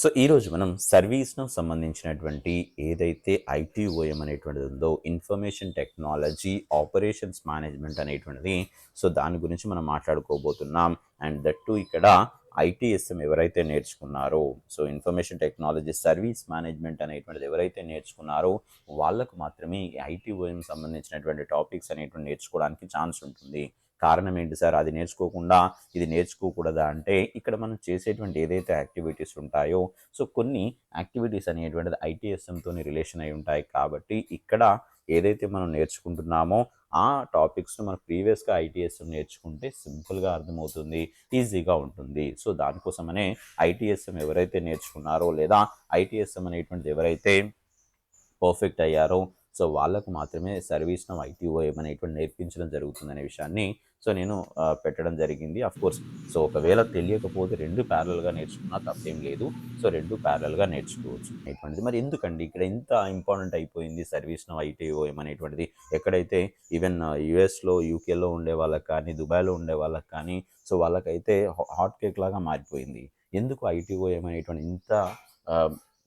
So ఈరోజు మనం సర్వీస్‌ను సంబంధించినటువంటి ఏదైతే ఐటీఓఎం అనేటువంటిది ఉందో, ఇన్ఫర్మేషన్ టెక్నాలజీ ఆపరేషన్స్ మేనేజ్మెంట్ అనేటువంటిది. సో దాని గురించి మనం మాట్లాడుకోబోతున్నాం. అండ్ దట్ టూ ఇక్కడ ఐటీఎస్ఎం ఎవరైతే నేర్చుకున్నారో, so information technology service management అనేటువంటిది ఎవరైతే నేర్చుకున్నారో వాళ్ళకు మాత్రమే ఈ ఐటీఓఎం సంబంధించినటువంటి టాపిక్స్ అనేటువంటివి నేర్చుకోవడానికి ఛాన్స్ ఉంటుంది. కారణం ఏంటి సార్? అది నేర్చుకోకుండా ఇది నేర్చుకోకూడదా అంటే, ఇక్కడ మనం చేసేటువంటి ఏదైతే యాక్టివిటీస్ ఉంటాయో, సో కొన్ని యాక్టివిటీస్ అనేటువంటిది ఐటీఎస్ఎంతోని రిలేషన్ అయి ఉంటాయి. కాబట్టి ఇక్కడ ఏదైతే మనం నేర్చుకుంటున్నామో ఆ టాపిక్స్ను మనం ప్రీవియస్గా ఐటీఎస్ఎం నేర్చుకుంటే సింపుల్గా అర్థమవుతుంది, ఈజీగా ఉంటుంది. సో దానికోసమనే ఐటీఎస్ఎం ఎవరైతే నేర్చుకున్నారో లేదా ఐటీఎస్ఎం అనేటువంటిది ఎవరైతే పర్ఫెక్ట్ అయ్యారో, సో వాళ్ళకు మాత్రమే సర్వీస్ నౌ ఐటీఓఎం అనేటువంటి నేర్పించడం జరుగుతుందనే విషయాన్ని సో నేను పెట్టడం జరిగింది. కోర్స్ సో ఒకవేళ తెలియకపోతే 2 ప్యారలల్‌గా నేర్చుకున్నా తప్పేం లేదు. సో 2 ప్యారలల్‌గా నేర్చుకోవచ్చు అనేటువంటిది. మరి ఎందుకండి ఇక్కడ ఇంత ఇంపార్టెంట్ అయిపోయింది సర్వీస్ నౌ ఐటీఓఎం అనేటువంటిది? ఎక్కడైతే ఈవెన్ యూఎస్‌లో, యూకేలో ఉండే వాళ్ళకి కానీ, దుబాయ్‌లో ఉండే వాళ్ళకి కానీ, సో వాళ్ళకైతే హాట్ కేక్ లాగా మారిపోయింది. ఎందుకు ఐటీఓఎం అనేటువంటి ఇంత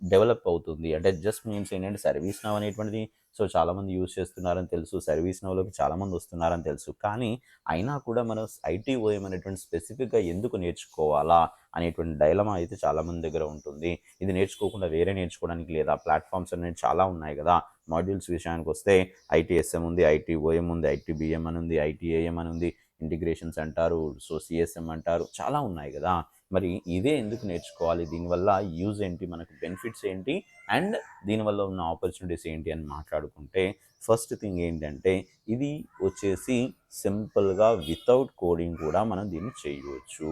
డెవలప్ అవుతుంది అంటే, జస్ట్ మీన్స్ ఏంటంటే సర్వీస్ నౌ అనేటువంటిది సో చాలామంది యూజ్ చేస్తున్నారని తెలుసు, సర్వీస్ నౌలోకి చాలామంది వస్తున్నారని తెలుసు. కానీ అయినా కూడా మనం ఐటీఓఎం అనేటువంటి స్పెసిఫిక్గా ఎందుకు నేర్చుకోవాలా అనేటువంటి డైలమా అయితే చాలామంది దగ్గర ఉంటుంది. ఇది నేర్చుకోకుండా వేరే నేర్చుకోవడానికి లేదా ప్లాట్ఫామ్స్ అనేవి చాలా ఉన్నాయి కదా. మాడ్యూల్స్ విషయానికి వస్తే ఐటీఎస్ఎం ఉంది, ఐటీఓఎం ఉంది, ఐటీబీఎం అని ఉంది, ఐటీఏఎం అని ఉంది, ఇంటిగ్రేషన్స్ అంటారు, సో సిఎస్ఎం అంటారు, చాలా ఉన్నాయి కదా. మరి ఇదే ఎందుకు నేర్చుకోవాలి? దీనివల్ల యూజ్ ఏంటి? మనకు బెనిఫిట్స్ ఏంటి? అండ్ దీనివల్ల ఉన్న ఆపర్చునిటీస్ ఏంటి అని మాట్లాడుకుంటే, ఫస్ట్ థింగ్ ఏంటంటే ఇది వచ్చేసి సింపుల్గా వితౌట్ కోడింగ్ కూడా మనం దీన్ని చేయవచ్చు.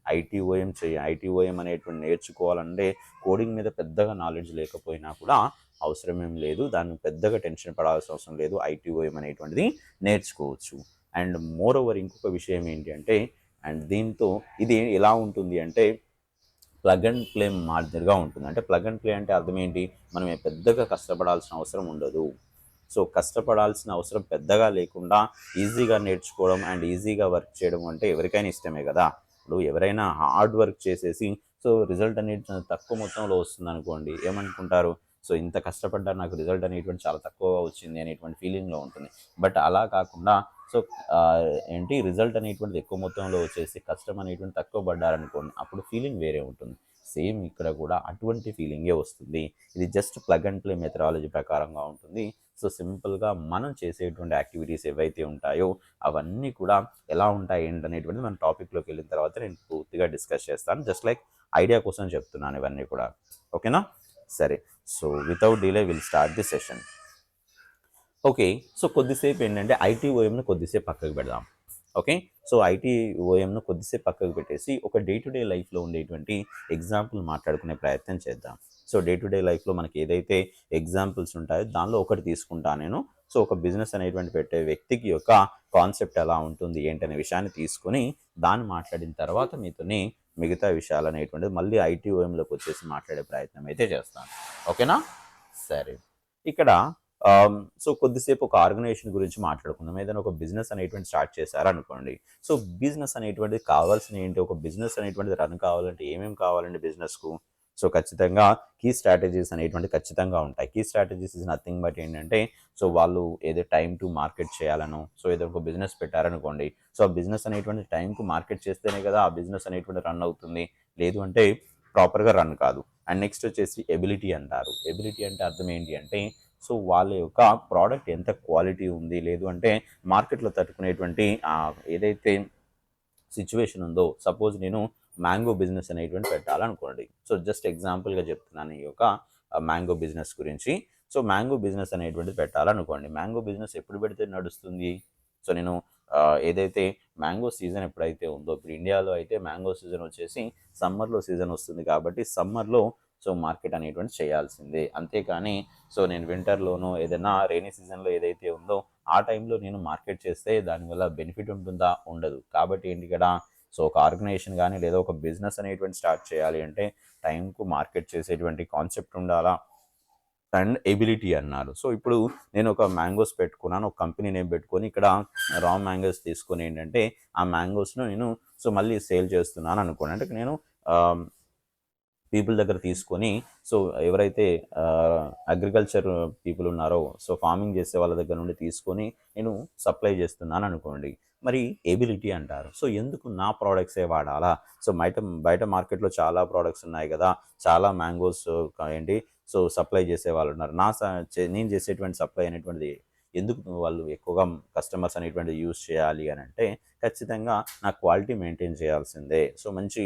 ఐటీఓఎం అనేటువంటి నేర్చుకోవాలంటే కోడింగ్ మీద పెద్దగా నాలెడ్జ్ లేకపోయినా కూడా అవసరమేం లేదు. దాన్ని పెద్దగా టెన్షన్ పడాల్సిన అవసరం లేదు. ఐటీఓఎం అనేటువంటిది నేర్చుకోవచ్చు. అండ్ మోర్ ఓవర్ ఇంకొక విషయం ఏంటి అంటే, అండ్ దీంతో ఇది ఎలా ఉంటుంది అంటే ప్లగ్ అండ్ ప్లే మాదిరిగా ఉంటుంది. అంటే ప్లగ్ అండ్ ప్లే అంటే అర్థం ఏంటి? మనం పెద్దగా కష్టపడాల్సిన అవసరం ఉండదు. సో కష్టపడాల్సిన అవసరం పెద్దగా లేకుండా ఈజీగా నేర్చుకోవడం అండ్ ఈజీగా వర్క్ చేయడం అంటే ఎవరికైనా ఇష్టమే కదా. ఇప్పుడు ఎవరైనా హార్డ్ వర్క్ చేసేసి సో రిజల్ట్ అనేది తక్కువ మొత్తంలో వస్తుందనుకోండి, ఏమనుకుంటారు? సో ఇంత కష్టపడ్డా నాకు రిజల్ట్ అనేటువంటి చాలా తక్కువగా వచ్చింది అనేటువంటి ఫీలింగ్లో ఉంటుంది. బట్ అలా కాకుండా సో ఏంటి రిజల్ట్ అనేటువంటిది ఎక్కువ మొత్తంలో వచ్చేసి కష్టం అనేటువంటి తక్కువ పడ్డారనుకోండి, అప్పుడు ఫీలింగ్ వేరే ఉంటుంది. సేమ్ ఇక్కడ కూడా అటువంటి ఫీలింగే వస్తుంది. ఇది just plug and play methodology ప్రకారంగా ఉంటుంది. సో సింపుల్గా మనం చేసేటువంటి యాక్టివిటీస్ ఏవైతే ఉంటాయో అవన్నీ కూడా ఎలా ఉంటాయి ఏంటనేటువంటిది మన టాపిక్లోకి వెళ్ళిన తర్వాత నేను పూర్తిగా డిస్కస్ చేస్తాను. జస్ట్ లైక్ ఐడియా కోసం చెప్తున్నాను ఇవన్నీ కూడా. ఓకేనా? సరే. So without delay will start the session. Okay. So కొద్దిసేపు ఏంటంటే ఐటీఓఎంను కొద్దిసేపు పక్కకు పెడదాం. ఓకే. సో ఐటీఓఎంను కొద్దిసేపు పక్కకు పెట్టేసి ఒక డే టు డే లైఫ్లో ఉండేటువంటి ఎగ్జాంపుల్ మాట్లాడుకునే ప్రయత్నం చేద్దాం. సో డే టు డే లైఫ్లో మనకి ఏదైతే ఎగ్జాంపుల్స్ ఉంటాయో దానిలో ఒకటి తీసుకుంటా నేను. సో ఒక బిజినెస్ అనేటువంటి పెట్టే వ్యక్తికి యొక్క కాన్సెప్ట్ ఎలా ఉంటుంది ఏంటనే విషయాన్ని తీసుకొని దాన్ని మాట్లాడిన తర్వాత మీతోని మిగతా విషయాలు అనేటువంటిది మళ్ళీ ఐటీఓఎంలోకి వచ్చేసి మాట్లాడే ప్రయత్నం అయితే చేస్తాను. ఓకేనా? సరే. ఇక్కడ సో కొద్దిసేపు ఒక ఆర్గనైజేషన్ గురించి మాట్లాడుకుందాం. ఏదైనా ఒక బిజినెస్ అనేటువంటి స్టార్ట్ చేశారనుకోండి. సో బిజినెస్ అనేటువంటిది కావాల్సినవి ఏంటి? ఒక బిజినెస్ అనేటువంటిది రన్ కావాలంటే ఏమేమి కావాలండి బిజినెస్‌కు? సో ఖచ్చితంగా కీ స్ట్రాటజీస్ అనేటువంటివి ఖచ్చితంగా ఉంటాయి. Key strategies is nothing but ఏంటంటే, సో వాళ్ళు ఏదో టైమ్ టు మార్కెట్ చేయాలనో, సో ఏదో ఒక బిజినెస్ పెట్టారనుకోండి. సో ఆ బిజినెస్ అనేటువంటి టైంకు మార్కెట్ చేస్తేనే కదా ఆ బిజినెస్ అనేటువంటి రన్ అవుతుంది. లేదు అంటే ప్రాపర్‌గా రన్ కాదు. అండ్ నెక్స్ట్ వచ్చేసి ఎబిలిటీ అంటారు. ఎబిలిటీ అంటే అర్థం ఏంటి అంటే, సో వాళ్ళ యొక్క ప్రోడక్ట్ ఎంత క్వాలిటీ ఉంది, లేదు అంటే మార్కెట్లో తట్టుకునేటువంటి ఏదైతే సిచ్యువేషన్ ఉందో, సపోజ్ నేను మ్యాంగో బిజినెస్ అనేటువంటి పెట్టాలనుకోండి. సో జస్ట్ ఎగ్జాంపుల్గా చెప్తున్నాను ఈ యొక్క మ్యాంగో బిజినెస్ గురించి. సో మ్యాంగో బిజినెస్ అనేటువంటిది పెట్టాలనుకోండి. మ్యాంగో బిజినెస్ ఎప్పుడు పెడితే నడుస్తుంది? సో నేను ఏదైతే మ్యాంగో సీజన్ ఎప్పుడైతే ఉందో, ఇప్పుడు ఇండియాలో అయితే మ్యాంగో సీజన్ వచ్చేసి సమ్మర్లో సీజన్ వస్తుంది కాబట్టి సమ్మర్లో సో మార్కెట్ అనేటువంటి చేయాల్సిందే. అంతేకాని సో నేను వింటర్‌లోనో ఏదైనా రెయినీ సీజన్‌లో ఏదైతే ఉందో ఆ టైంలో నేను మార్కెట్ చేస్తే దానివల్ల బెనిఫిట్ ఉంటుందా? ఉండదు. కాబట్టి ఏంటి ఇక్కడ, సో ఒక ఆర్గనైజేషన్ గానీ లేదా ఒక బిజినెస్ అనేటువంటి స్టార్ట్ చేయాలి అంటే టైంకు మార్కెట్ చేసేటువంటి కాన్సెప్ట్ ఉండాలా. అండ్ ఎబిలిటీ అన్నారు. సో ఇప్పుడు నేను ఒక మ్యాంగోస్ పెట్టుకున్నాను. ఒక కంపెనీ నేమ్ పెట్టుకొని ఇక్కడ రా మ్యాంగోస్ తీసుకొని ఏంటంటే ఆ మ్యాంగోస్‌ను నేను సో మళ్ళీ సేల్ చేస్తున్నాను అనుకోండి. అంటే నేను ఆహ్ పీపుల్ దగ్గర తీసుకొని, సో ఎవరైతే అగ్రికల్చర్ పీపుల్ ఉన్నారో, సో ఫార్మింగ్ చేసే వాళ్ళ దగ్గర నుండి తీసుకొని నేను సప్లై చేస్తున్నాను అనుకోండి. మరి ఎబిలిటీ అంటారు. సో ఎందుకు నా ప్రోడక్ట్సే వాడాలా? సో బయట బయట మార్కెట్లో చాలా ప్రోడక్ట్స్ ఉన్నాయి కదా, చాలా మ్యాంగోస్ ఏంటి సో సప్లై చేసే వాళ్ళు ఉన్నారు. నేను చేసేటువంటి సప్లై అనేటువంటిది ఎందుకు వాళ్ళు ఎక్కువగా కస్టమర్స్ అనేటువంటిది యూజ్ చేయాలి అని అంటే, ఖచ్చితంగా నా క్వాలిటీ మెయింటైన్ చేయాల్సిందే. సో మంచి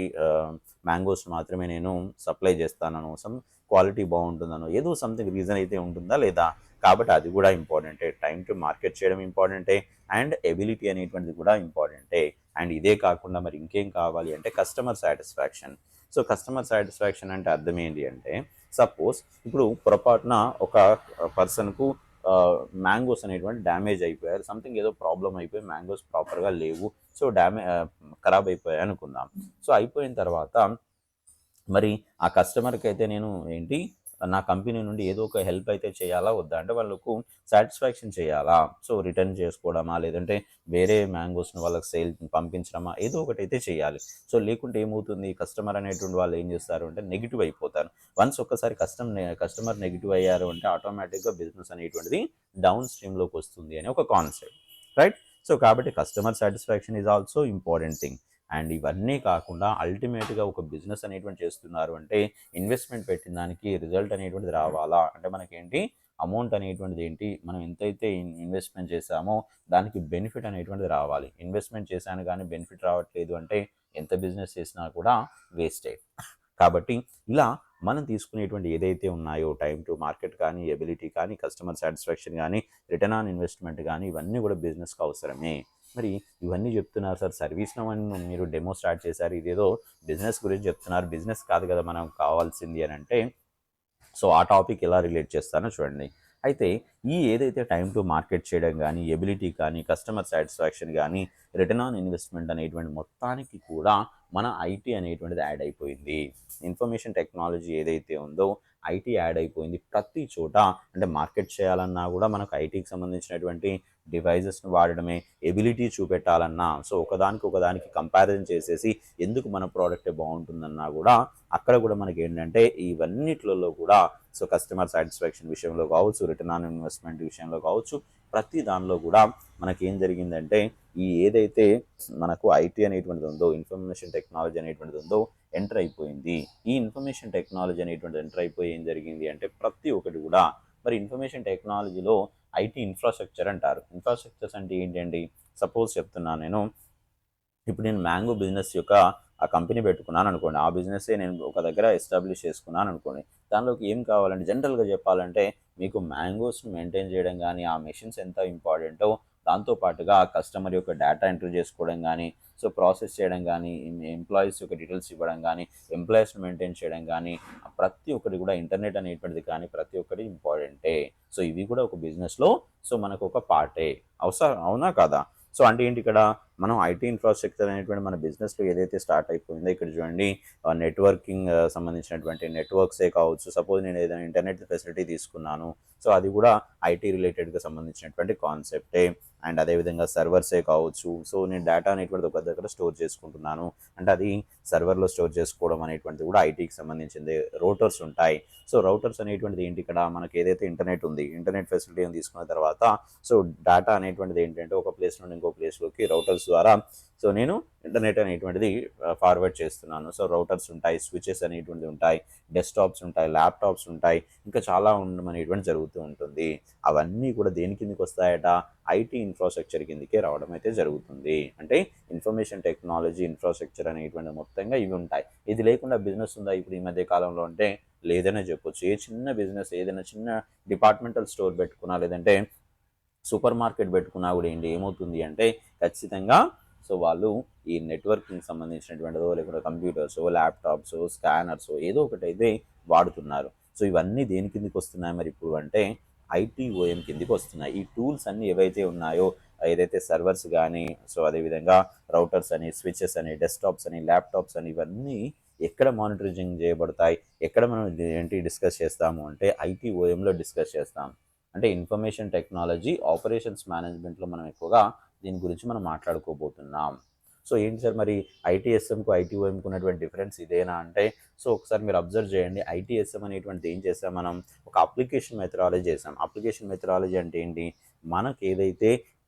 మ్యాంగోస్ మాత్రమే నేను సప్లై చేస్తానను, క్వాలిటీ బాగుంటుందనో ఏదో సంథింగ్ రీజన్ అయితే ఉంటుందా లేదా? కాబట్టి అది కూడా ఇంపార్టెంటే. టైం టు మార్కెట్ చేయడం ఇంపార్టెంటే, అండ్ ఎబిలిటీ అనేటువంటిది కూడా ఇంపార్టెంటే. అండ్ ఇదే కాకుండా మరి ఇంకేం కావాలి అంటే customer satisfaction. So customer satisfaction అంటే అర్థం ఏంటి అంటే, సపోజ్ ఇప్పుడు పొరపాటున ఒక పర్సన్కు మ్యాంగోస్ అనేటువంటి డ్యామేజ్ అయిపోయారు, సంథింగ్ ఏదో ప్రాబ్లం అయిపోయి మ్యాంగోస్ ప్రాపర్గా లేవు, సో ఖరాబ్ అయిపోయాయి అనుకుందాం. సో అయిపోయిన తర్వాత మరి ఆ కస్టమర్కి అయితే నేను ఏంటి నా కంపెనీ నుండి ఏదో ఒక హెల్ప్ అయితే చేయాలా వద్దా? అంటే వాళ్ళకు సాటిస్ఫాక్షన్ చేయాలా? సో రిటర్న్ చేసుకోవడమా, లేదంటే వేరే మ్యాంగోస్ని వాళ్ళకి సేల్ పంపించడమా, ఏదో ఒకటి అయితే చేయాలి. సో లేకుంటే ఏమవుతుంది, కస్టమర్ అనేటువంటి వాళ్ళు ఏం చేస్తారు అంటే నెగిటివ్ అయిపోతారు. వన్స్ ఒక్కసారి కస్టమర్ నెగిటివ్ అయ్యారు అంటే ఆటోమేటిక్గా బిజినెస్ అనేటువంటిది డౌన్ స్ట్రీమ్లోకి వస్తుంది అని ఒక కాన్సెప్ట్, రైట్? సో కాబట్టి customer satisfaction is also important thing. And ఇవన్నీ కాకుండా అల్టిమేట్గా ఒక బిజినెస్ అనేటువంటి చేస్తున్నారు అంటే ఇన్వెస్ట్మెంట్ పెట్టిన దానికి రిజల్ట్ అనేటువంటిది రావాలా? అంటే మనకేంటి అమౌంట్ అనేటువంటిది ఏంటి, మనం ఎంతైతే ఇన్వెస్ట్మెంట్ చేసామో దానికి బెనిఫిట్ అనేటువంటిది రావాలి. ఇన్వెస్ట్మెంట్ చేశాను కానీ బెనిఫిట్ రావట్లేదు అంటే ఎంత బిజినెస్ చేసినా కూడా వేస్టే. కాబట్టి ఇలా మనం తీసుకునేటువంటి ఏదైతే ఉన్నాయో టైం టు మార్కెట్ కానీ, ఎబిలిటీ కానీ, కస్టమర్ సాటిస్ఫాక్షన్ కానీ, రిటర్న్ ఆన్ ఇన్వెస్ట్మెంట్ కానీ, ఇవన్నీ కూడా బిజినెస్కి అవసరమే. మరి ఇవన్నీ చెప్తున్నారు సార్, సర్వీస్ నౌ అని మీరు డెమో స్టార్ట్ చేశారు, ఇదేదో బిజినెస్ గురించి చెప్తున్నారు, బిజినెస్ కాదు కదా మనం కావాల్సింది అని అంటే, సో ఆ టాపిక్ ఎలా రిలేట్ చేస్తానో చూడండి. అయితే ఈ ఏదైతే టైం టు మార్కెట్ చేయడం కానీ, ఎబిలిటీ కానీ, కస్టమర్ సాటిస్ఫాక్షన్ కానీ, రిటర్న్ ఆన్ ఇన్వెస్ట్మెంట్ అనేటువంటి మొత్తానికి కూడా మన ఐటీ అనేటువంటిది యాడ్ అయిపోయింది. ఇన్ఫర్మేషన్ టెక్నాలజీ ఏదైతే ఉందో ఐటీ యాడ్ అయిపోయింది ప్రతి చోట. అంటే మార్కెట్ చేయాలన్నా కూడా మనకు ఐటీకి సంబంధించినటువంటి డివైజెస్ని వాడడమే, ఎబిలిటీ చూపెట్టాలన్నా సో ఒకదానికి కంపారిజన్ చేసేసి ఎందుకు మన ప్రోడక్టే బాగుంటుందన్నా కూడా అక్కడ కూడా మనకి ఏంటంటే ఇవన్నిట్లలో కూడా సో కస్టమర్ సాటిస్ఫాక్షన్ విషయంలో కావచ్చు, రిటర్న్ ఆన్ ఇన్వెస్ట్మెంట్ విషయంలో కావచ్చు, ప్రతి దానిలో కూడా మనకి ఏం జరిగిందంటే ఈ ఏదైతే మనకు ఐటీ అనేటువంటిది ఉందో, ఇన్ఫర్మేషన్ టెక్నాలజీ అనేటువంటిది ఉందో ఎంటర్ అయిపోయింది. ఈ ఇన్ఫర్మేషన్ టెక్నాలజీ అనేటువంటిది ఎంటర్ అయిపోయి ఏం జరిగింది అంటే ప్రతి ఒక్కటి కూడా మరి ఇన్ఫర్మేషన్ టెక్నాలజీలో ఐటీ ఇన్ఫ్రాస్ట్రక్చర్ అంటారు. ఇన్ఫ్రాస్ట్రక్చర్స్ అంటే ఏంటండి? సపోజ్ చెప్తున్నాను నేను, ఇప్పుడు నేను మ్యాంగో బిజినెస్ యొక్క ఆ కంపెనీ పెట్టుకున్నాను అనుకోండి, ఆ బిజినెస్సే నేను ఒక దగ్గర ఎస్టాబ్లిష్ చేసుకున్నాను అనుకోండి. దానిలోకి ఏం కావాలంటే జనరల్గా చెప్పాలంటే మీకు మ్యాంగోస్ని మెయింటైన్ చేయడం కానీ, ఆ మెషిన్స్ ఎంత ఇంపార్టెంటో దాంతోపాటుగా కస్టమర్ యొక్క డేటా ఎంట్రీ చేసుకోవడం కానీ, సో ప్రాసెస్ చేయడం కానీ, ఎంప్లాయీస్ యొక్క డీటెయిల్స్ ఇవ్వడం కానీ, ఎంప్లాయీస్ని మెయింటైన్ చేయడం కానీ, ప్రతి ఒక్కటి కూడా ఇంటర్నెట్ అనేటువంటిది కానీ ప్రతి ఒక్కటి ఇంపార్టెంటే. సో ఇవి కూడా ఒక బిజినెస్లో సో మనకు ఒక పార్టే. అవునా కాదా? సో అంటే ఏంటి, ఇక్కడ మనం ఐటీ ఇన్ఫ్రాస్ట్రక్చర్ అనేటువంటి మన బిజినెస్లో ఏదైతే స్టార్ట్ అయిపోయిందో ఇక్కడ చూడండి, నెట్వర్కింగ్ సంబంధించినటువంటి నెట్వర్క్సే కావచ్చు. సపోజ్ నేను ఏదైనా ఇంటర్నెట్ ఫెసిలిటీ తీసుకున్నాను, సో అది కూడా ఐటీ రిలేటెడ్గా సంబంధించినటువంటి కాన్సెప్టే. అండ్ అదేవిధంగా సర్వర్సే కావచ్చు. సో నేను డేటా అనేటువంటిది ఒక దగ్గర స్టోర్ చేసుకుంటున్నాను అంటే అది సర్వర్లో స్టోర్ చేసుకోవడం అనేటువంటిది కూడా ఐటీకి సంబంధించింది. రౌటర్స్ ఉంటాయి. సో రౌటర్స్ అనేటువంటిది ఏంటి, ఇక్కడ మనకి ఏదైతే ఇంటర్నెట్ ఉంది, ఇంటర్నెట్ ఫెసిలిటీ తీసుకున్న తర్వాత సో డేటా అనేటువంటిది ఏంటంటే ఒక ప్లేస్ నుండి ఇంకో ప్లేస్లోకి రౌటర్స్ ద్వారా సో నేను ఇంటర్నెట్ అనేటువంటిది ఫార్వర్డ్ చేస్తున్నాను. సో రౌటర్స్ ఉంటాయి, స్విచెస్ అనేటువంటివి ఉంటాయి, డెస్క్టాప్స్ ఉంటాయి, ల్యాప్టాప్స్ ఉంటాయి, ఇంకా చాలా ఉండడం అనేటువంటి జరుగుతూ ఉంటుంది. అవన్నీ కూడా దేని కిందకి వస్తాయట, ఐటీ ఇన్ఫ్రాస్ట్రక్చర్ కిందకే రావడం అయితే జరుగుతుంది. అంటే ఇన్ఫర్మేషన్ టెక్నాలజీ ఇన్ఫ్రాస్ట్రక్చర్ అనేటువంటి మొత్తంగా ఇవి ఉంటాయి. ఇది లేకుండా బిజినెస్ ఉందా ఇప్పుడు ఈ మధ్య కాలంలో అంటే లేదనే చెప్పొచ్చు. ఏ చిన్న బిజినెస్, ఏదైనా చిన్న డిపార్ట్మెంటల్ స్టోర్ పెట్టుకున్నా, లేదంటే సూపర్ మార్కెట్ పెట్టుకున్నా కూడా ఏంటి ఏమవుతుంది అంటే ఖచ్చితంగా సో వాళ్ళు ఈ నెట్వర్కింగ్ సంబంధించినటువంటిదో, లేకుంటే కంప్యూటర్స్, ల్యాప్టాప్స్, స్కానర్స్ ఏదో ఒకటి అయితే వాడుతున్నారు. సో ఇవన్నీ దేని కిందకి వస్తున్నాయి మరి ఇప్పుడు అంటే ఐటీఓఎం కిందకి వస్తున్నాయి. ఈ టూల్స్ అన్నీ ఏవైతే ఉన్నాయో, ఏదైతే సర్వర్స్ కానీ, సో అదేవిధంగా రౌటర్స్ అని, స్విచెస్ అని, డెస్క్టాప్స్ అని, ల్యాప్టాప్స్ అని, ఇవన్నీ ఎక్కడ మానిటరింగ్ చేయబడతాయి, ఎక్కడ మనం ఏంటి డిస్కస్ చేస్తాము అంటే ఐటీఓఎంలో డిస్కస్ చేస్తాం. అంటే ఇన్ఫర్మేషన్ టెక్నాలజీ ఆపరేషన్స్ మేనేజ్మెంట్లో మనం ఎక్కువగా దీని గురించి మనం మాట్లాడుకోబోతున్నాం. సో ఏంటి సార్ మరి ఐటీఎస్ఎంకు ఐటీఓఎంకు ఉన్నటువంటి డిఫరెన్స్ ఇదేనా అంటే, సో ఒకసారి మీరు అబ్జర్వ్ చేయండి. ఐటీఎస్ఎం అనేటువంటిది ఏం చేసాం మనం, ఒక అప్లికేషన్ మెథడాలజీ చేసాం. అప్లికేషన్ మెథడాలజీ అంటే ఏంటి, మనకు ఏదైతే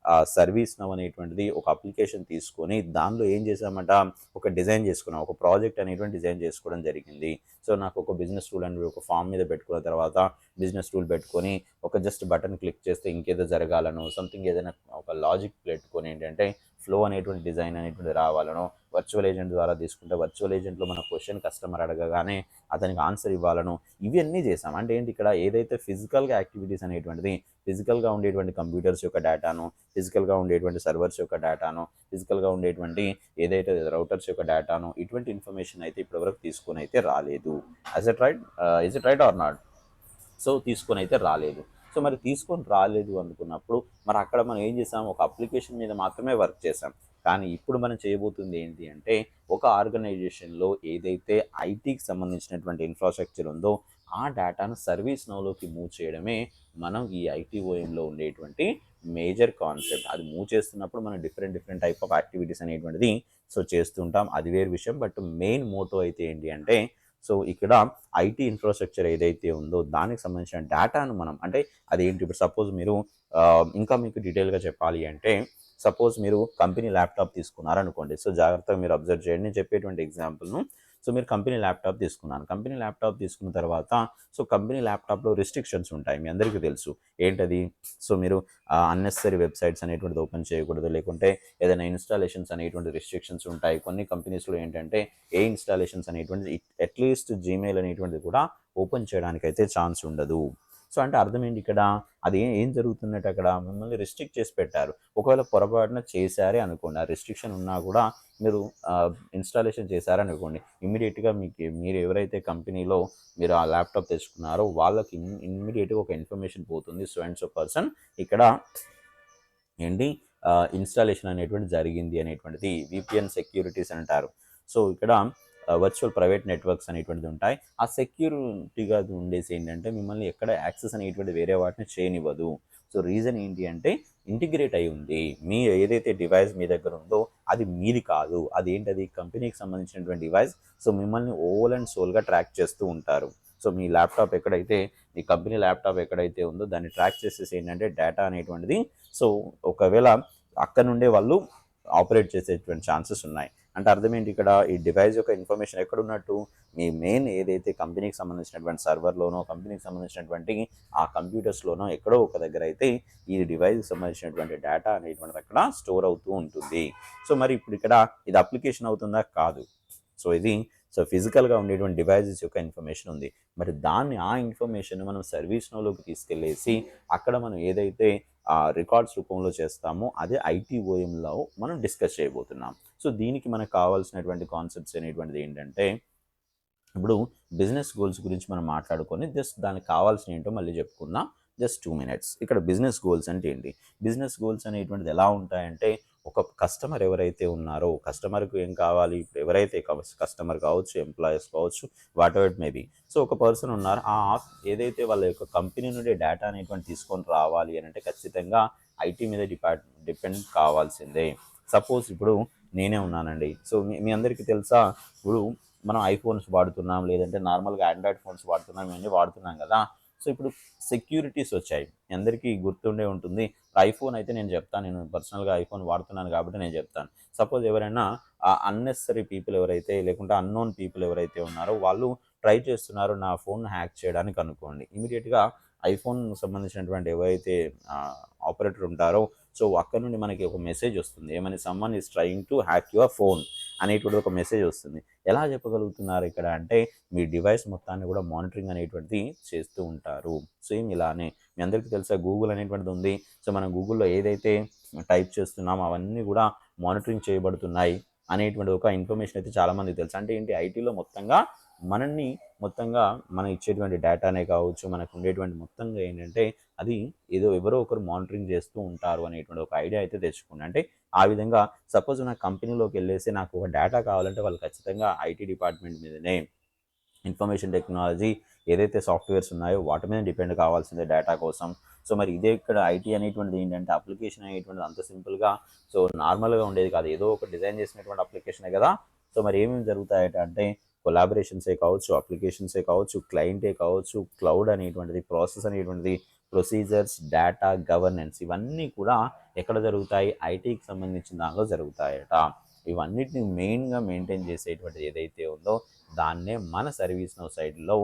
సర్వీస్ నౌ అనేటువంటిది ఒక అప్లికేషన్ తీసుకొని దానిలో ఏం చేసామంట, ఒక డిజైన్ చేసుకున్నాం, ఒక ప్రాజెక్ట్ అనేటువంటి డిజైన్ చేసుకోవడం జరిగింది. సో నాకు ఒక బిజినెస్ రూల్ అనేది ఒక ఫామ్ మీద పెట్టుకున్న తర్వాత బిజినెస్ రూల్ పెట్టుకొని ఒక జస్ట్ బటన్ క్లిక్ చేస్తే ఇంకేదో జరగాలను, సంథింగ్ ఏదైనా ఒక లాజిక్ పెట్టుకొని ఏంటంటే ఫ్లో అనేటువంటి డిజైన్ అనేటువంటి రావాలను, వర్చువల్ ఏజెంట్ ద్వారా తీసుకుంటే వర్చువల్ ఏజెంట్లో మన క్వశ్చన్ కస్టమర్ అడగగానే అతనికి ఆన్సర్ ఇవ్వాలను, ఇవన్నీ చేసాం. అంటే ఏంటి, ఇక్కడ ఏదైతే ఫిజికల్గా యాక్టివిటీస్ అనేటువంటిది, ఫిజికల్గా ఉండేటువంటి కంప్యూటర్స్ యొక్క డేటాను, ఫిజికల్గా ఉండేటువంటి సర్వర్స్ యొక్క డేటాను, ఫిజికల్గా ఉండేటువంటి ఏదైతే రౌటర్స్ యొక్క డేటాను, ఇటువంటి ఇన్ఫర్మేషన్ అయితే ఇప్పటివరకు తీసుకొని అయితే రాలేదు. Is it right are not? So తీసుకొని అయితే రాలేదు. సో మరి తీసుకొని రాలేదు అనుకున్నప్పుడు మరి అక్కడ మనం ఏం చేసాం, ఒక అప్లికేషన్ మీద మాత్రమే వర్క్ చేసాం. కానీ ఇప్పుడు మనం చేయబోతుంది ఏంటి అంటే, ఒక ఆర్గనైజేషన్లో ఏదైతే ఐటీకి సంబంధించినటువంటి ఇన్ఫ్రాస్ట్రక్చర్ ఉందో ఆ డేటాను సర్వీస్ నౌలోకి మూవ్ చేయడమే మనం ఈ ఐటీఓఎంలో ఉండేటువంటి మేజర్ కాన్సెప్ట్. అది మూవ్ చేస్తున్నప్పుడు మనం డిఫరెంట్ టైప్ ఆఫ్ యాక్టివిటీస్ అనేటువంటిది సో చేస్తుంటాం, అది వేరు విషయం. బట్ మెయిన్ మోటో అయితే ఏంటి అంటే, సో ఇక్కడ ఐటీ ఇన్ఫ్రాస్ట్రక్చర్ ఏదైతే ఉందో దానికి సంబంధించిన డేటాను మనం, అంటే అదేంటి, ఇప్పుడు సపోజ్ మీరు ఇంకా మీకు డీటెయిల్గా చెప్పాలి అంటే, సపోజ్ మీరు కంపెనీ ల్యాప్టాప్ తీసుకున్నారనుకోండి. సో జాగ్రత్తగా మీరు అబ్జర్వ్ చేయండి నేను చెప్పేటువంటి ఎగ్జాంపుల్ను. సో మీరు కంపెనీ ల్యాప్టాప్ తీసుకున్నాను. కంపెనీ ల్యాప్టాప్ తీసుకున్న తర్వాత సో కంపెనీ ల్యాప్టాప్లో రిస్ట్రిక్షన్స్ ఉంటాయి, మీ అందరికీ తెలుసు ఏంటది. సో మీరు అన్నెసరీ వెబ్సైట్స్ అనేటువంటిది ఓపెన్ చేయకూడదు, లేకుంటే ఏదైనా ఇన్స్టాలేషన్స్ అనేటువంటి రిస్ట్రిక్షన్స్ ఉంటాయి. కొన్ని కంపెనీస్లో ఏంటంటే ఏ ఇన్స్టాలేషన్స్ అనేటువంటిది అట్లీస్ట్ జీమెయిల్ అనేటువంటిది కూడా ఓపెన్ చేయడానికి అయితే ఛాన్స్ ఉండదు. సో అంటే అర్థం ఏంటి ఇక్కడ, అది ఏం జరుగుతున్నట్టు, అక్కడ మిమ్మల్ని రిస్ట్రిక్ట్ చేసి పెట్టారు. ఒకవేళ పొరపాటున చేశారే అనుకోండి, ఆ రిస్ట్రిక్షన్ ఉన్నా కూడా మీరు ఇన్స్టాలేషన్ చేశారనుకోండి, ఇమ్మీడియట్గా మీరు ఎవరైతే కంపెనీలో మీరు ఆ ల్యాప్టాప్ తెచ్చుకున్నారో వాళ్ళకి ఇమ్మీడియట్గా ఒక ఇన్ఫర్మేషన్ పోతుంది. సో అండ్ సో పర్సన్ ఇక్కడ ఏంటి ఇన్స్టాలేషన్ అనేటువంటి జరిగింది అనేటువంటిది విపిఎన్ సెక్యూరిటీస్ అంటారు. సో ఇక్కడ వర్చువల్ ప్రైవేట్ నెట్వర్క్స్ అనేటువంటిది ఉంటాయి. ఆ సెక్యూరిటీగా ఉండేసి ఏంటంటే మిమ్మల్ని ఎక్కడ యాక్సెస్ అనేటువంటి వేరే వాటిని చేయనివ్వదు. సో రీజన్ ఏంటి అంటే, ఇంటిగ్రేట్ అయి ఉంది, మీ ఏదైతే డివైస్ మీ దగ్గర ఉందో అది మీది కాదు, అది ఏంటది కంపెనీకి సంబంధించినటువంటి డివైస్. సో మిమ్మల్ని ఓల్ అండ్ సోల్గా ట్రాక్ చేస్తూ ఉంటారు. సో మీ ల్యాప్టాప్ ఎక్కడైతే, మీ కంపెనీ ల్యాప్టాప్ ఎక్కడైతే ఉందో దాన్ని ట్రాక్ చేసేసి ఏంటంటే డేటా అనేటువంటిది, సో ఒకవేళ అక్కడ నుండే వాళ్ళు ఆపరేట్ చేసేటువంటి ఛాన్సెస్ ఉన్నాయి. అంటే అర్థం ఏంటి, ఇక్కడ ఈ డివైస్ యొక్క ఇన్ఫర్మేషన్ ఎక్కడున్నట్టు, మీ మెయిన్ ఏదైతే కంపెనీకి సంబంధించినటువంటి సర్వర్లోనో, కంపెనీకి సంబంధించినటువంటి ఆ కంప్యూటర్స్లోనో ఎక్కడో ఒక దగ్గర అయితే ఈ డివైస్కి సంబంధించినటువంటి డేటా అనేటువంటిది అక్కడ స్టోర్ అవుతూ ఉంటుంది. సో మరి ఇప్పుడు ఇక్కడ ఇది అప్లికేషన్ అవుతుందా, కాదు. సో ఇది ఫిజికల్గా ఉండేటువంటి డివైజెస్ యొక్క ఇన్ఫర్మేషన్ ఉంది. మరి ఆ ఇన్ఫర్మేషన్ మనం సర్వీస్ నోలోకి తీసుకెళ్ళేసి అక్కడ మనం ఏదైతే రికార్డ్స్ రూపంలో చేస్తామో అదే ఐటీఓఎంలో మనం డిస్కస్ చేయబోతున్నాం. సో దీనికి మనకు కావాల్సినటువంటి కాన్సెప్ట్స్ అనేటువంటిది ఏంటంటే, ఇప్పుడు బిజినెస్ గోల్స్ గురించి మనం మాట్లాడుకొని జస్ట్ దానికి కావాల్సిన ఏంటో మళ్ళీ చెప్పుకుందాం. Just 2 minutes. ఇక్కడ బిజినెస్ గోల్స్ అంటే ఏంటి, బిజినెస్ గోల్స్ అనేటువంటిది ఎలా ఉంటాయంటే, ఒక కస్టమర్ ఎవరైతే ఉన్నారో కస్టమర్కు ఏం కావాలి, ఇప్పుడు ఎవరైతే కస్టమర్ కావచ్చు, ఎంప్లాయీస్ కావచ్చు, whatever it may be. So ఒక పర్సన్ ఉన్నారు, ఏదైతే వాళ్ళ యొక్క కంపెనీ నుండి డేటా అనేటువంటి తీసుకొని రావాలి అని అంటే ఖచ్చితంగా ఐటీ మీద డిపెండ్ కావాల్సిందే. సపోజ్ ఇప్పుడు నేనే ఉన్నానండి. సో మీ అందరికీ తెలుసా, ఇప్పుడు మనం ఐఫోన్స్ వాడుతున్నాం, లేదంటే నార్మల్గా ఆండ్రాయిడ్ ఫోన్స్ వాడుతున్నాం, ఇవన్నీ వాడుతున్నాం కదా. సో ఇప్పుడు సెక్యూరిటీస్ వచ్చాయి, మీ అందరికీ గుర్తుండే ఉంటుంది. ఐఫోన్ అయితే నేను చెప్తాను, నేను పర్సనల్గా ఐఫోన్ వాడుతున్నాను కాబట్టి నేను చెప్తాను. సపోజ్ ఎవరైనా అన్నెసరీ పీపుల్ ఎవరైతే, లేకుంటే అన్నోన్ పీపుల్ ఎవరైతే ఉన్నారో వాళ్ళు ట్రై చేస్తున్నారు నా ఫోన్ హ్యాక్ చేయడానికి అనుకోండి, ఇమీడియట్గా ఐఫోన్ సంబంధించినటువంటి ఎవరైతే ఆపరేటర్ ఉంటారో సో అక్కడ నుండి మనకి ఒక మెసేజ్ వస్తుంది, ఏమని, someone is trying to hack your phone అనేటువంటి ఒక మెసేజ్ వస్తుంది. ఎలా చెప్పగలుగుతున్నారు ఇక్కడ అంటే, మీ డివైస్ మొత్తాన్ని కూడా మానిటరింగ్ అనేటువంటిది చేస్తూ ఉంటారు. సేమ్ ఇలానే మీ అందరికీ తెలుసా గూగుల్ అనేటువంటిది ఉంది. సో మనం గూగుల్లో ఏదైతే టైప్ చేస్తున్నామో అవన్నీ కూడా మానిటరింగ్ చేయబడుతున్నాయి అనేటువంటి ఒక ఇన్ఫర్మేషన్ అయితే చాలామందికి తెలుసు. అంటే ఏంటి, ఐటీలో మొత్తంగా మనం ఇచ్చేటువంటి డేటానే కావచ్చు, మనకు ఉండేటువంటి మొత్తంగా ఏంటంటే అది ఏదో ఎవరో ఒకరు మానిటరింగ్ చేస్తూ ఉంటారు అనేటువంటి ఒక ఐడియా అయితే తెచ్చుకోండి. అంటే ఆ విధంగా సపోజ్ నా కంపెనీలోకి వెళ్ళేసి నాకు ఒక డేటా కావాలంటే వాళ్ళు ఖచ్చితంగా ఐటీ డిపార్ట్మెంట్ మీదనే ఇన్ఫర్మేషన్ టెక్నాలజీ ఏదైతే సాఫ్ట్వేర్స్ ఉన్నాయో వాటి మీద డిపెండ్ కావాల్సిందే డేటా కోసం. సో మరి ఇదే ఇక్కడ ఐటీ అనేటువంటిది ఏంటంటే అప్లికేషన్ అనేటువంటిది అంత సింపుల్గా సో నార్మల్గా ఉండేది కాదు, ఏదో ఒక డిజైన్ చేసినటువంటి అప్లికేషనే కదా. సో మరి ఏమేమి జరుగుతాయట అంటే కొలాబరేషన్సే కావచ్చు, అప్లికేషన్సే కావచ్చు, క్లయింటే కావచ్చు, క్లౌడ్ అనేటువంటిది, ప్రాసెస్ అనేటువంటిది, ప్రొసీజర్స్, డేటా, గవర్నెన్స్ ఇవన్నీ కూడా ఎక్కడ జరుగుతాయి, ఐటీకి సంబంధించిన దానిలో జరుగుతాయట. ఇవన్నిటిని మెయిన్గా మెయింటైన్ చేసేటువంటిది ఏదైతే ఉందో దాన్నే మన సర్వీస్ నౌ సైడ్లో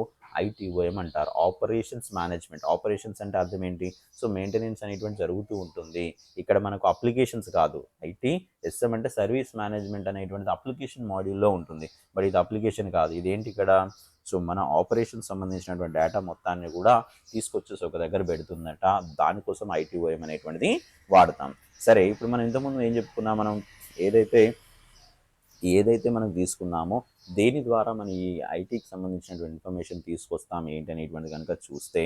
ఐటీఓఎం అంటారు, ఆపరేషన్స్ మేనేజ్మెంట్. ఆపరేషన్స్ అంటే అర్థం ఏంటి, సో మెయింటెనెన్స్ అనేటువంటి జరుగుతూ ఉంటుంది. ఇక్కడ మనకు అప్లికేషన్స్ కాదు, ఐటీఎస్ఎం అంటే సర్వీస్ మేనేజ్మెంట్ అనేటువంటిది అప్లికేషన్ మాడ్యూల్లో ఉంటుంది. బట్ ఇది అప్లికేషన్ కాదు, ఇదేంటి ఇక్కడ, సో మన ఆపరేషన్ సంబంధించినటువంటి డేటా మొత్తాన్ని కూడా తీసుకొచ్చేసి ఒక దగ్గర పెడుతుందట. దానికోసం ఐటీఓఎం అనేటువంటిది వాడతాం. సరే, ఇప్పుడు మనం ఇంతకుముందు ఏం చెప్పుకున్నాం, మనం ఏదైతే మనం తీసుకున్నామో దేని ద్వారా మనం ఈ ఐటీకి సంబంధించినటువంటి ఇన్ఫర్మేషన్ తీసుకొస్తాం ఏంటి అనేటువంటి కనుక చూస్తే,